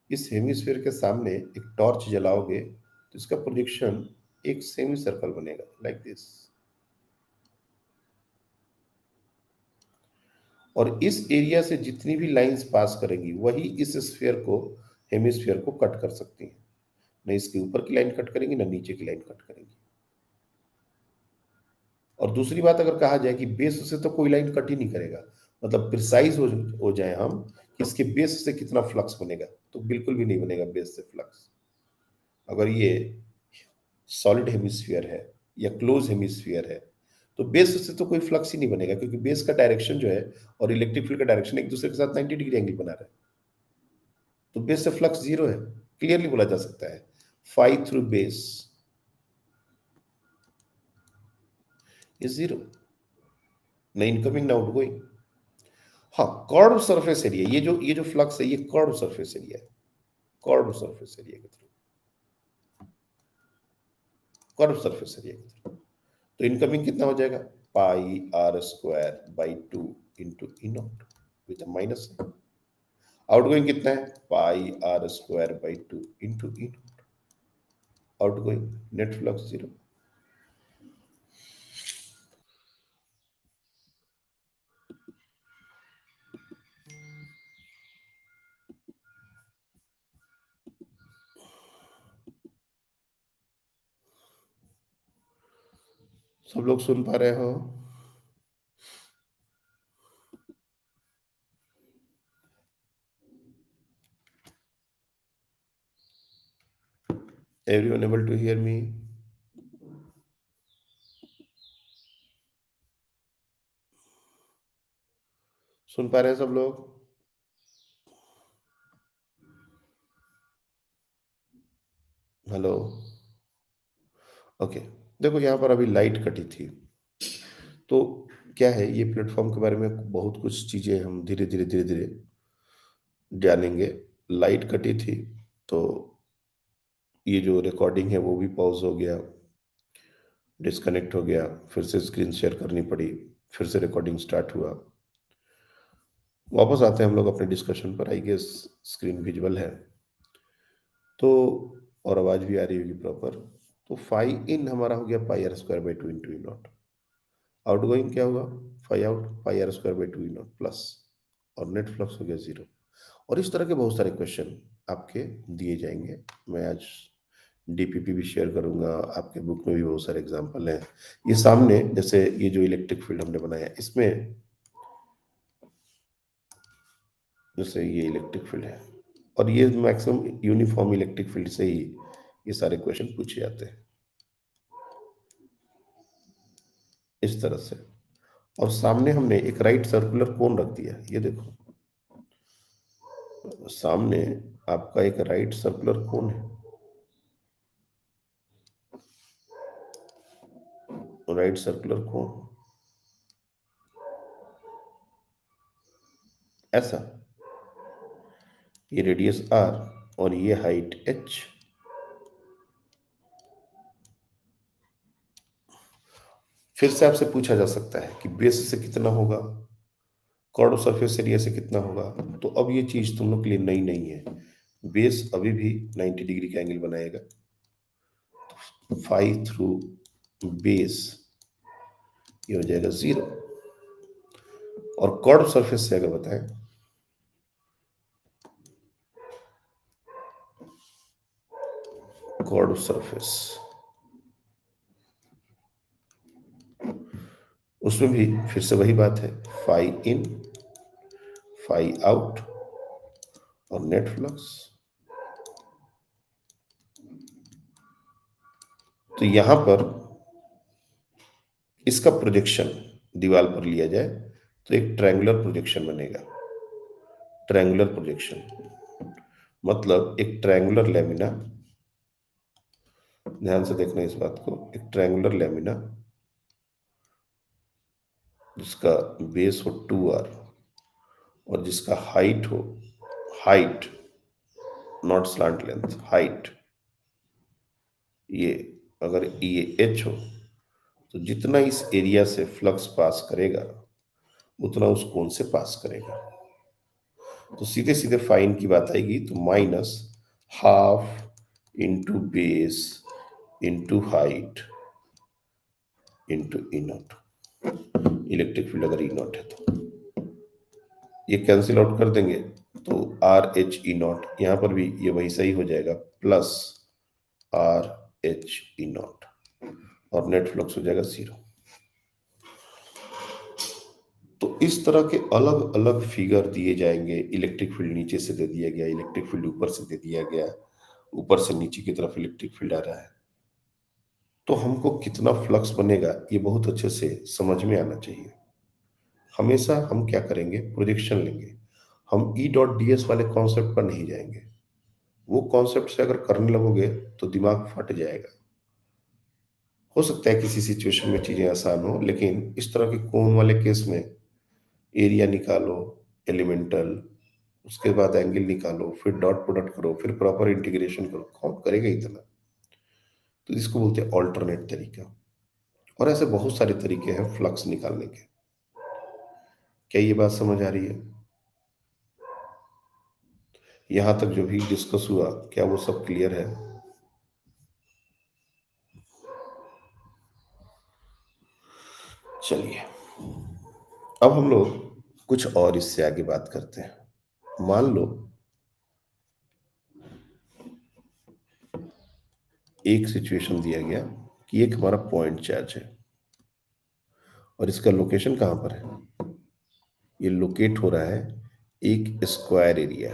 इस हेमिस्फीयर के सामने एक टॉर्च जलाओगे तो इसका प्रोजेक्शन एक सेमी सर्कल बनेगा लाइक दिस। और इस एरिया से जितनी भी लाइंस पास करेंगी वही इस स्फीयर को, हेमिस्फीयर को कट कर सकती हैं। न इसके ऊपर की लाइन कट करेंगी, न नीचे की लाइन कट करेंगी। और दूसरी बात अगर कहा जाए कि बेस से तो कोई लाइन कट ही नहीं करेगा, मतलब प्रिसाइज हो जाए हम कि इसके बेस से कितना फ्लक्स बनेगा, तो बिल्कुल भी नहीं बनेगा बेस से फ्लक्स। अगर ये सॉलिड हेमिस्फीयर है या क्लोज हेमिस्फीयर है तो बेस से तो कोई फ्लक्स ही नहीं बनेगा, क्योंकि बेस का डायरेक्शन जो है और इलेक्ट्रिक फील्ड का डायरेक्शन एक दूसरे के साथ 90 डिग्री एंगल बना रहा है, तो बेस से फ्लक्स जीरो है। क्लियरली बोला जा सकता है phi through base is zero, न इनकमिंग न आउटगोइंग। हाँ, कर्व सरफेस एरिया, ये जो फ्लक्स है ये कर्व सरफेस एरिया है, कर्व सरफेस एरिया के थ्रू, कर्व सरफेस एरिया के थ्रू। तो इनकमिंग कितना हो जाएगा, pi r square by 2 into E naught with minus. Outgoing कितना है, pi r square by 2 into E naught. Outgoing net flux zero. सब लोग सुन पा रहे हो? Everyone able to hear me? सुन पा रहे हैं सब लोग? Hello, okay. देखो यहाँ पर अभी लाइट कटी थी, तो क्या है, ये प्लेटफॉर्म के बारे में बहुत कुछ चीजें हम धीरे धीरे धीरे धीरे जानेंगे। लाइट कटी थी तो ये जो रिकॉर्डिंग है वो भी पॉज हो गया, डिस्कनेक्ट हो गया, फिर से स्क्रीन शेयर करनी पड़ी, फिर से रिकॉर्डिंग स्टार्ट हुआ। वापस आते हैं हम लोग अपने डिस्कशन पर। आई गेस स्क्रीन विजुअल है तो, और आवाज भी आ रही होगी प्रॉपर। तो फाई इन हमारा हो गया pi r square by 2 into E naught. Outgoing क्या होगा, phi out pi r square by 2 e naught plus, और नेट फ्लक्स हो गया जीरो। और इस तरह के बहुत सारे क्वेश्चन आपके दिए जाएंगे। मैं आज डीपीपी भी शेयर करूंगा, आपके बुक में भी बहुत सारे एग्जाम्पल हैं। ये सामने जैसे ये जो इलेक्ट्रिक फील्ड हमने बनाया, इसमें जैसे ये इलेक्ट्रिक फील्ड है, और ये मैक्सिमम यूनिफॉर्म इलेक्ट्रिक फील्ड से ही ये सारे क्वेश्चन पूछे जाते हैं इस तरह से। और सामने हमने एक राइट सर्कुलर कोन रख दिया, ये देखो सामने आपका एक राइट सर्कुलर कोन है, राइट सर्कुलर कोन ऐसा, ये रेडियस r और ये हाइट h। फिर से आपसे पूछा जा सकता है कि बेस से कितना होगा, कर्व सरफेस एरिया से कितना होगा। तो अब ये चीज तुम लोग के लिए नई नहीं है। बेस अभी भी 90 डिग्री का एंगल बनाएगा, फाई थ्रू बेस ये हो जाएगा जीरो। और कर्व सरफेस से अगर बताएं, कर्व सरफेस उसमें भी फिर से वही बात है, फाई इन फाई आउट और नेट फ्लक्स। तो यहां पर इसका प्रोजेक्शन दीवार पर लिया जाए तो एक ट्रायंगुलर प्रोजेक्शन बनेगा। ट्रायंगुलर प्रोजेक्शन मतलब एक ट्रायंगुलर लेमिना, ध्यान से देखना इस बात को, एक ट्रायंगुलर लेमिना जिसका बेस हो 2r और जिसका हाइट हो, height not slant length, height ये, अगर ये h हो तो जितना इस एरिया से फ्लक्स पास करेगा उतना उस कोण से पास करेगा। तो सीधे सीधे फाइन की बात आएगी तो minus half into base into height into E not, electric field अगर ई नॉट है तो। ये कैंसिल आउट कर देंगे तो आर एच ई नॉट, यहाँ पर भी ये वही सही हो जाएगा, plus R H E naught, और नेट फ्लक्स हो जाएगा 0। तो इस तरह के अलग अलग फिगर दिए जाएंगे। इलेक्ट्रिक फील्ड नीचे से दे दिया गया, इलेक्ट्रिक फील्ड ऊपर से दे दिया गया, ऊपर से नीचे की तरफ इलेक्ट्रिक फील्ड आ रहा है, तो हमको कितना फ्लक्स बनेगा ये बहुत अच्छे से समझ में आना चाहिए। हमेशा हम क्या करेंगे, प्रोजेक्शन लेंगे। हम ई डॉट डी एस वाले कॉन्सेप्ट पर नहीं जाएंगे। वो कॉन्सेप्ट से अगर करने लगोगे तो दिमाग फट जाएगा। हो सकता है किसी सिचुएशन में चीजें आसान हो, लेकिन इस तरह के कोन वाले केस में एरिया निकालो, एलिमेंटल, उसके बाद एंगल निकालो, फिर डॉट प्रोडक्ट करो, फिर प्रॉपर इंटीग्रेशन करो, कौन करेगा इतना। तो इसको बोलते हैं ऑल्टरनेट तरीका। और ऐसे बहुत सारे तरीके हैं फ्लक्स निकालने के। क्या ये बात समझ आ रही है? यहां तक जो भी डिस्कस हुआ, क्या वो सब क्लियर है? चलिए, अब हम लोग कुछ और इससे आगे बात करते हैं। मान लो एक सिचुएशन दिया गया कि एक हमारा पॉइंट चार्ज है और इसका लोकेशन कहां पर है। ये लोकेट हो रहा है एक स्क्वायर एरिया,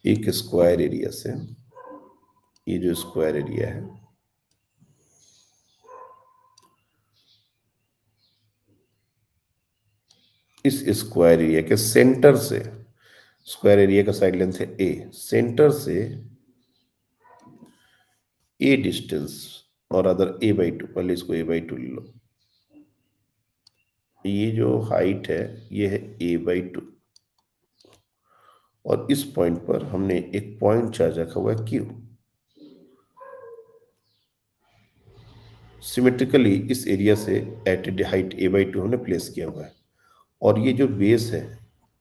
एक स्क्वायर एरिया से। ये जो स्क्वायर एरिया है, इस स्क्वायर एरिया के सेंटर से, स्क्वायर एरिया का साइड लेंथ है ए, सेंटर से ए डिस्टेंस और अदर a/2, पहले इसको a/2 ले लो। ये जो हाइट है ये है a/2, और इस पॉइंट पर हमने एक पॉइंट चार्ज रखा हुआ है q। सिमेट्रिकली इस एरिया से एट ए हाइट a/2 हमने प्लेस किया हुआ है, और ये जो बेस है,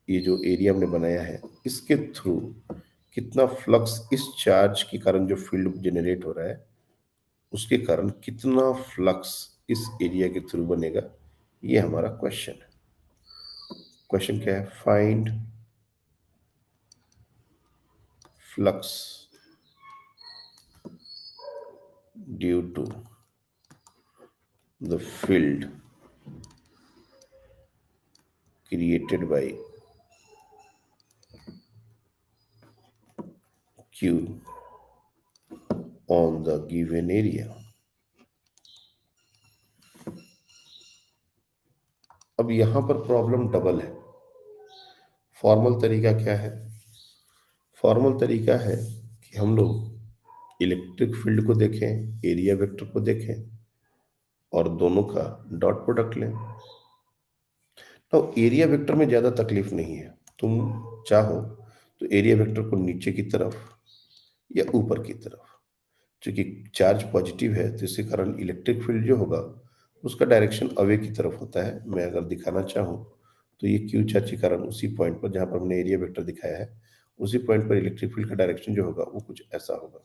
ये जो एरिया हमने बनाया है, इसके थ्रू कितना फ्लक्स इस चार्ज के कारण जो फील्ड जनरेट हो रहा है उसके कारण कितना फ्लक्स इस एरिया के थ्रू बनेगा, ये हमारा क्वेश्चन है। क्वेश्चन क्या है? Find flux due to the field created by Q on the given area। अब यहां पर प्रॉब्लम डबल है। फॉर्मल तरीका क्या है? फॉर्मल तरीका है कि हम लोग इलेक्ट्रिक फील्ड को देखें, एरिया वेक्टर को देखें, और दोनों का डॉट प्रोडक्ट लें। तो एरिया वेक्टर में ज्यादा तकलीफ नहीं है। तुम चाहो तो एरिया वेक्टर को नीचे की तरफ या ऊपर की तरफ, क्योंकि चार्ज पॉजिटिव है तो इसके कारण इलेक्ट्रिक फील्ड जो होगा उसका डायरेक्शन अवे की तरफ होता है। मैं अगर दिखाना चाहूँ तो ये क्यू चार्ज के कारण उसी पॉइंट पर जहां पर हमने एरिया वेक्टर दिखाया है, उसी पॉइंट पर इलेक्ट्रिक फील्ड का डायरेक्शन जो होगा वो कुछ ऐसा होगा।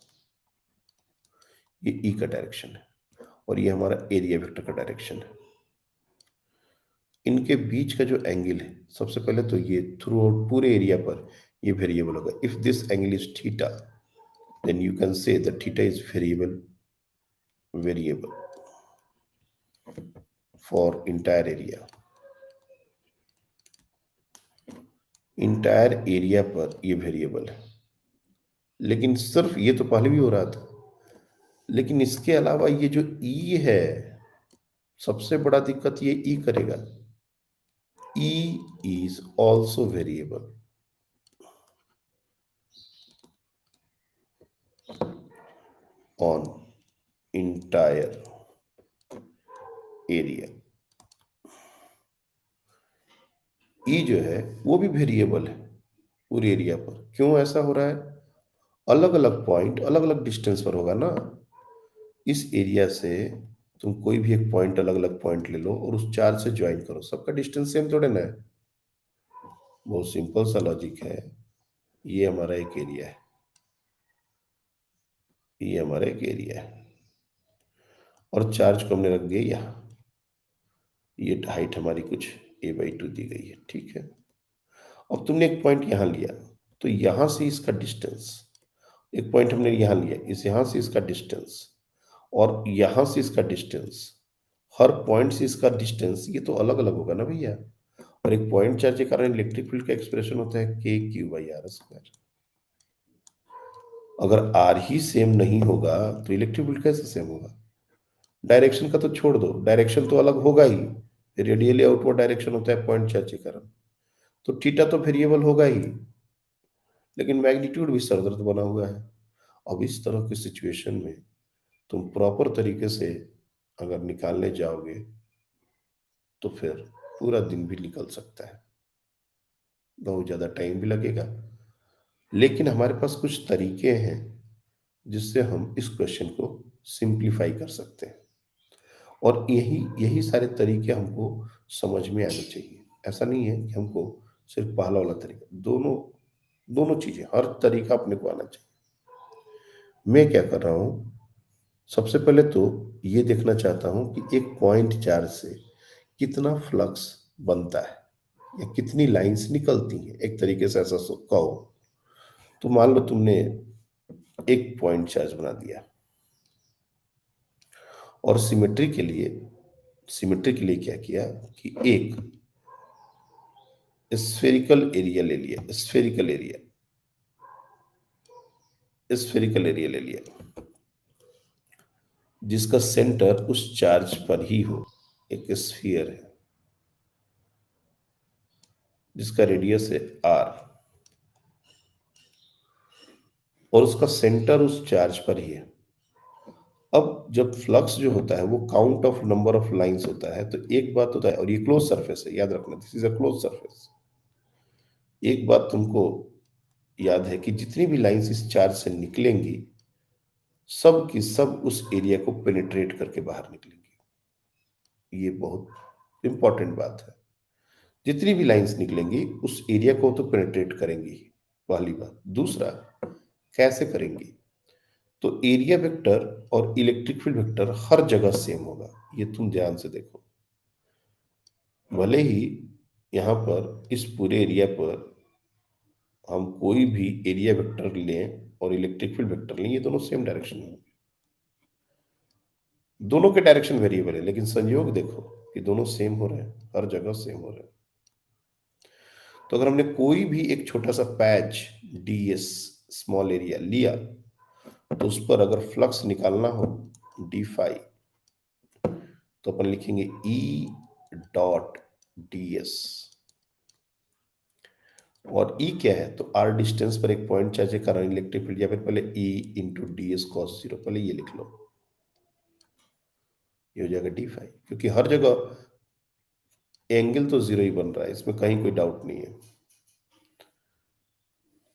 ये ई का डायरेक्शन है और ये हमारा एरिया वेक्टर का डायरेक्शन है। इनके बीच का जो एंगल है, सबसे पहले तो ये थ्रू आउट पूरे एरिया पर ये वेरिएबल होगा। If this angle is theta, then you can say that theta is variable for entire area। Entire area पर ये वेरिएबल है। लेकिन सिर्फ ये तो पहले भी हो रहा था, लेकिन इसके अलावा ये जो ई है, सबसे बड़ा दिक्कत ये ई करेगा। E is also variable on entire area. E जो है वो भी वेरिएबल है पूरे एरिया पर। क्यों ऐसा हो रहा है? अलग अलग पॉइंट अलग अलग डिस्टेंस पर होगा ना। इस एरिया से तुम कोई भी एक पॉइंट, अलग अलग पॉइंट ले लो और उस चार्ज से ज्वाइन करो, सबका डिस्टेंस सेम थोड़े ना है। बहुत सिंपल सा लॉजिक है। ये हमारा एक एरिया है, ये हमारा एक एरिया है, और चार्ज को हमने रख दिया यहाँ। ये हाइट हमारी कुछ a/2 दी गई है, ठीक है। अब तुमने एक पॉइंट यहां लिया, तो यहां से इसका डिस्टेंस, एक पॉइंट हमने यहां लिया, इस यहां से इसका डिस्टेंस और यहां से इसका डिस्टेंस, हर पॉइंट से इसका डिस्टेंस ये तो अलग अलग होगा ना भैया। और एक पॉइंट चार्ज के कारण इलेक्ट्रिक फील्ड का एक्सप्रेशन होता है k/r²। अगर r ही सेम नहीं होगा तो इलेक्ट्रिक फील्ड कैसे सेम होगा? डायरेक्शन का तो छोड़ दो, डायरेक्शन तो अलग होगा ही, रेडियली आउटवर्ड डायरेक्शन होता है पॉइंट चार्ज के कारण, तो थीटा तो वेरिएबल होगा ही, लेकिन मैग्नीट्यूड भी सरदर्द बना हुआ है। अब इस तरह की सिचुएशन में तुम प्रॉपर तरीके से अगर निकालने जाओगे तो फिर पूरा दिन भी निकल सकता है, बहुत ज़्यादा टाइम भी लगेगा। लेकिन हमारे पास कुछ तरीके हैं जिससे हम इस क्वेश्चन को सिंप्लीफाई कर सकते हैं, और यही यही सारे तरीके हमको समझ में आने चाहिए। ऐसा नहीं है कि हमको सिर्फ पहला वाला तरीका, दोनों दोनों चीजें, हर तरीका अपने को आना चाहिए। मैं क्या कर रहा हूं, सबसे पहले तो ये देखना चाहता हूं कि एक पॉइंट चार्ज से कितना फ्लक्स बनता है या कितनी लाइंस निकलती हैं, एक तरीके से ऐसा कहो। तो मान लो तुमने एक पॉइंट चार्ज बना दिया, और सिमेट्री के लिए क्या किया कि एक स्फेरिकल एरिया ले लिया, स्फेरिकल एरिया ले लिया जिसका सेंटर उस चार्ज पर ही हो। एक स्फीयर है जिसका रेडियस है r, और उसका सेंटर उस चार्ज पर ही है। अब जब फ्लक्स जो होता है वो count of number of lines होता है, तो एक बात होता है, और ये क्लोज सरफेस है, याद रखना, this is a close surface. एक बात तुमको याद है कि जितनी भी लाइंस इस चार्ज से निकलेंगी सब की सब उस एरिया को पेनिट्रेट करके बाहर निकलेंगी। ये बहुत इंपॉर्टेंट बात है। जितनी भी लाइंस निकलेंगी उस एरिया को तो पेनिट्रेट करेंगी ही, पहली बात। दूसरा, कैसे करेंगी? तो एरिया वेक्टर और इलेक्ट्रिक फील्ड वेक्टर हर जगह सेम होगा, ये तुम ध्यान से देखो। भले ही यहां पर इस पूरे एरिया पर हम कोई भी एरिया वेक्टर लें और इलेक्ट्रिक फील्ड वेक्टर लें, ये दोनों सेम डायरेक्शन में होंगे, दोनों के डायरेक्शन वेरिएबल है, लेकिन संयोग देखो कि दोनों सेम हो रहे हैं, हर जगह सेम हो रहे हैं। तो अगर हमने कोई भी एक छोटा सा पैच ds स्मॉल एरिया लिया, तो उस पर अगर फ्लक्स निकालना हो d फाई, तो अपन लिखेंगे E डॉट ds, और E क्या है? तो r डिस्टेंस पर एक पॉइंट चार्ज के कारण इलेक्ट्रिक फील्ड, या फिर पहले E इंटू ds cos 0, पहले ये लिख लो, ये हो जाएगा d फाई, क्योंकि हर जगह एंगल तो जीरो ही बन रहा है, इसमें कहीं कोई डाउट नहीं है।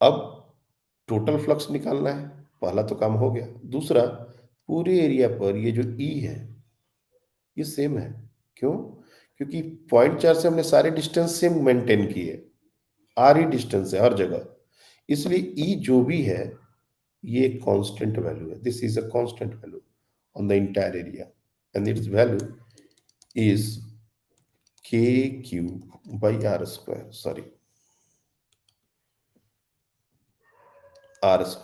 अब टोटल फ्लक्स निकालना है, पहला तो काम हो गया। दूसरा, पूरे एरिया पर ये जो E है ये सेम है। क्यों? क्योंकि पॉइंट चार्ज से हमने सारे डिस्टेंस सेम मेंटेन किए, आर ही डिस्टेंस है हर जगह, इसलिए E जो भी है ये एक कांस्टेंट वैल्यू है। This is a constant value on the entire area, and it's value is KQ/r², sorry r²।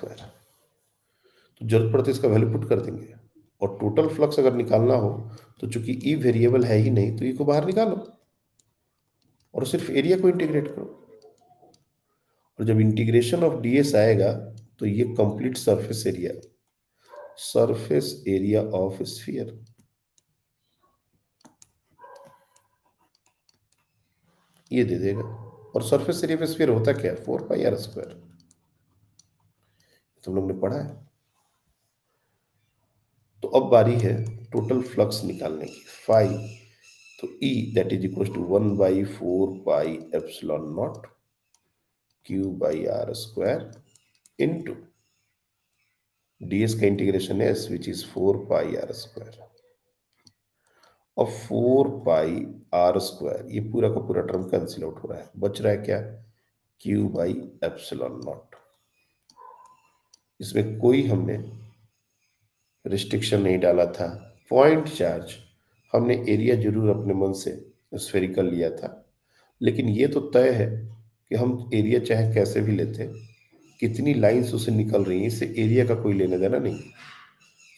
तो जरूरत पड़ते इसका वैल्यू पुट कर देंगे, और टोटल फ्लक्स अगर निकालना हो तो चूंकि ई वेरिएबल है ही नहीं, तो ई को बाहर निकालो और सिर्फ एरिया को इंटीग्रेट करो, और जब इंटीग्रेशन ऑफ ds आएगा तो ये complete surface area of sphere, ये दे देगा। और सरफेस एरिया ऑफ स्फीयर होता क्या है? 4πr², तुम लोग ने पढ़ा है। तो अब बारी है टोटल फ्लक्स निकालने की, फाई, तो E that is equal to 1/4πε0 Q/r² into ds का इंटीग्रेशन है s, विच इज 4πr²। अब 4πr², ये पूरा का पूरा टर्म कैंसिल आउट हो रहा है, बच रहा है क्या? Q/ε0। इसमें कोई हमने रिस्ट्रिक्शन नहीं डाला था। पॉइंट चार्ज हमने एरिया जरूर अपने मन से स्फेरिकल लिया था, लेकिन ये तो तय है कि हम एरिया चाहे कैसे भी लेते, कितनी लाइंस उसे निकल रही हैं, इससे एरिया का कोई लेना देना नहीं।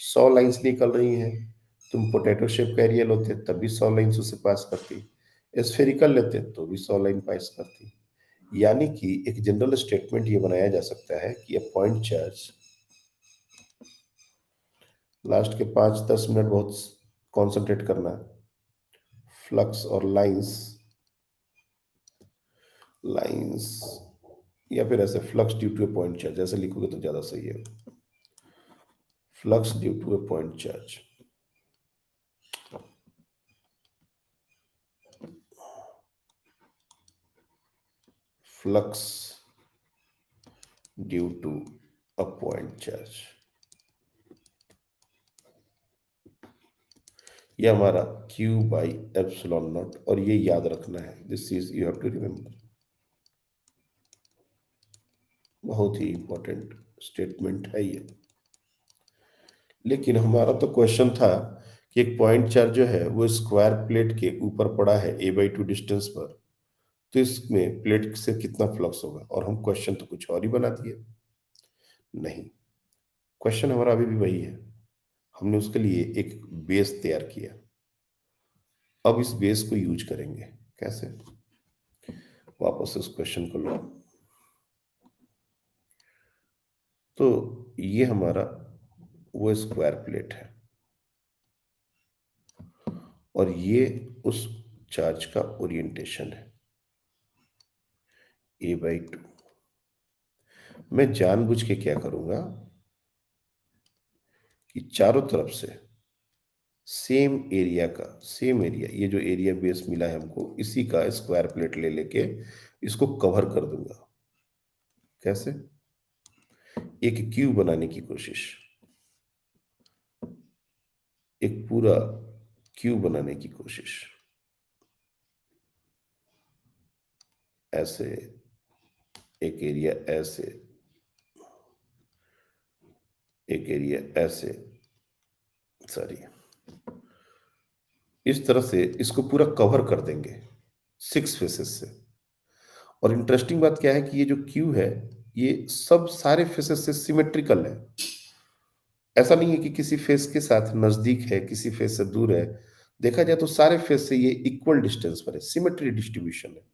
100 लाइंस निकल रही हैं, तुम पोटैटो शेप का एरिया लेते तब भी 100 लाइंस उसे पास करती, स्फेरिकल लेते तो भी 100 लाइन पास करती। यानी कि एक जनरल स्टेटमेंट ये बनाया जा सकता है कि अ पॉइंट चार्ज, लास्ट के 5-10 मिनट बहुत कॉन्सेंट्रेट करना, फ्लक्स और लाइंस, लाइंस या फिर ऐसे flux due to a point charge, ऐसे लिखोगे तो ज्यादा सही है। Flux due to a point charge, flux due to a point charge, ये हमारा Q बाई एप्सिलॉन नॉट, और ये याद रखना है, this is you have to remember. बहुत ही इंपॉर्टेंट स्टेटमेंट है ये। लेकिन हमारा तो क्वेश्चन था कि एक पॉइंट चार्ज जो है वो स्क्वायर प्लेट के ऊपर पड़ा है a/2 डिस्टेंस पर, तो इसमें प्लेट से कितना फ्लक्स होगा, और हम क्वेश्चन तो कुछ और ही बना दिए। नहीं, क्वेश्चन हमारा अभी भी वही है, हमने उसके लिए एक बेस तैयार किया। अब इस बेस को यूज करेंगे कैसे, वापस उस क्वेश्चन को लो। तो ये हमारा वो स्क्वायर प्लेट है और ये उस चार्ज का ओरिएंटेशन है a/2। मैं जानबूझ के क्या करूंगा कि चारों तरफ से सेम एरिया का, सेम एरिया, ये जो एरिया बेस मिला है हमको, इसी का स्क्वायर प्लेट ले लेके इसको कवर कर दूंगा। कैसे, एक क्यूब बनाने की कोशिश, एक पूरा क्यूब बनाने की कोशिश, ऐसे एक एरिया, ऐसे एक एरिया, ऐसे, सॉरी, इस तरह से इसको पूरा कवर कर देंगे 6 फेसेस से। और इंटरेस्टिंग बात क्या है कि ये जो क्यू है, ये सब सारे फेसेस से सिमेट्रिकल है। ऐसा नहीं है कि किसी फेस के साथ नजदीक है, किसी फेस से दूर है। देखा जाए तो सारे फेस से ये इक्वल डिस्टेंस पर है, सिमेट्री डिस्ट्रीब्यूशन है।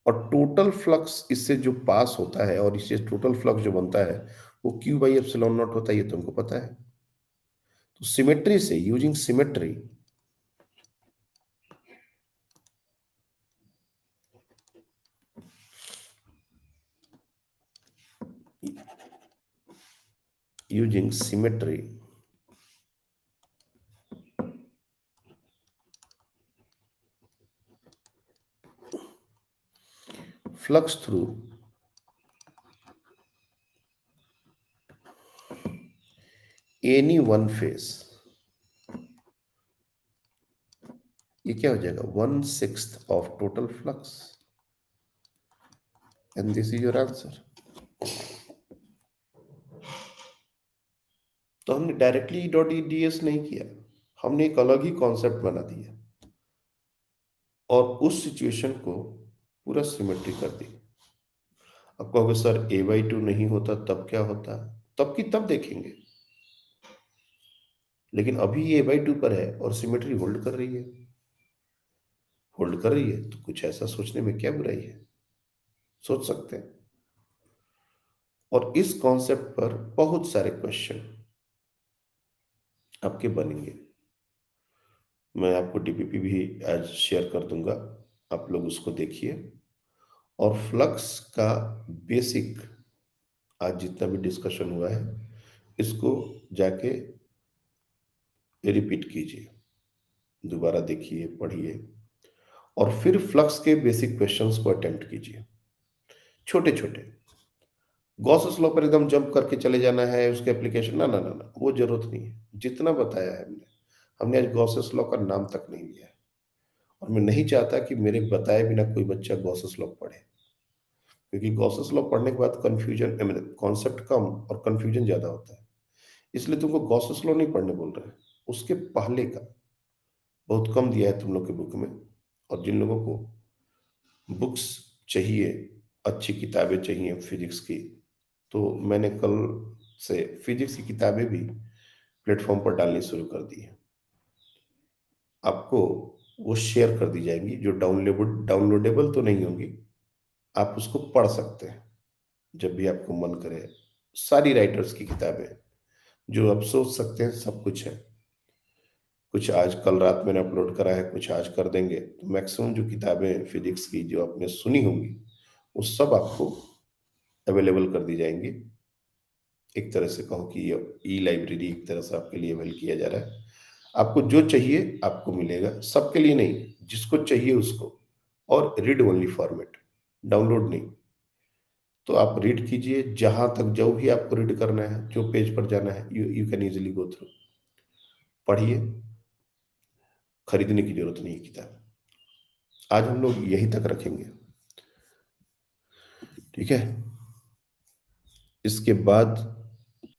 और टोटल फ्लक्स इससे जो पास होता है, और इससे टोटल फ्लक्स जो बनता है, वो क्यू बाई एप्सिलॉन नॉट होता है, ये तुमको पता है। तो सिमेट्री से, using symmetry, using symmetry, flux through any one phase, ये क्या हो जाएगा, 1/6 of total flux, and this is your answer। तो हमने डायरेक्टली डॉट ds नहीं किया, हमने एक अलग ही कॉन्सेप्ट बना दिया और उस सिचुएशन को पूरा सिमेट्री कर दी। अब कहोगे सर a/2 नहीं होता तब क्या होता, तब की तब देखेंगे, लेकिन अभी ये a/2 पर है और सिमेट्री होल्ड कर रही है। होल्ड कर रही है तो कुछ ऐसा सोचने में क्या बुराई है, सोच सकते हैं। और इस कॉन्सेप्ट पर बहुत सारे क्वेश्चन आपके बनेंगे। मैं आपको डीपीपी भी आज शेयर कर दूंगा, आप लोग उसको देखिए। और फ्लक्स का बेसिक आज जितना भी डिस्कशन हुआ है, इसको जाके रिपीट कीजिए, दोबारा देखिए, पढ़िए, और फिर फ्लक्स के बेसिक क्वेश्चंस को अटेम्प्ट कीजिए, छोटे छोटे। गॉसेस लॉ पर एकदम जंप करके चले जाना है, उसके एप्लीकेशन, ना ना ना ना, वो जरूरत नहीं है। जितना बताया है हमने, हमने आज गॉसेस लॉ का नाम तक नहीं लिया है, और मैं नहीं चाहता कि मेरे बताए बिना कोई बच्चा गॉसेस लॉ पढ़े, क्योंकि गॉसेस लॉ पढ़ने के बाद कंफ्यूजन, कॉन्सेप्ट कम और कंफ्यूजन ज्यादा होता है। इसलिए तुमको गॉसेस लॉ नहीं पढ़ने बोल रहे हैं, उसके पहले का बहुत कम दिया है तुम लोग के बुक में, और जिन लोगों को बुक्स चाहिए, अच्छी किताबें चाहिए फिजिक्स की, तो मैंने कल से फिजिक्स की किताबें भी प्लेटफॉर्म पर डालनी शुरू कर दी है। आपको वो शेयर कर दी जाएंगी, जो डाउनलोडेबल तो नहीं होंगी, आप उसको पढ़ सकते हैं जब भी आपको मन करे। सारी राइटर्स की किताबें जो आप सोच सकते हैं सब कुछ है। कुछ आज कल रात मैंने अपलोड करा है, कुछ आज कर देंगे, तो मैक्सिमम जो किताबें फिजिक्स की जो आपने सुनी होंगी वो सब आपको अवेलेबल कर दी जाएंगी। एक तरह से कहो कि ये ई लाइब्रेरी एक तरह से आपके लिए अवेल किया जा रहा है। आपको जो चाहिए आपको मिलेगा, सबके लिए नहीं, जिसको चाहिए उसको। और रीड ओनली फॉर्मेट, डाउनलोड नहीं। तो आप रीड कीजिए, जहां तक जो भी आपको रीड करना है, जो पेज पर जाना है, you can easily go through, पढ़िए। खरीदने की जरूरत नहीं है किताब। आज हम लोग यहीं तक रखेंगे, ठीक है। इसके बाद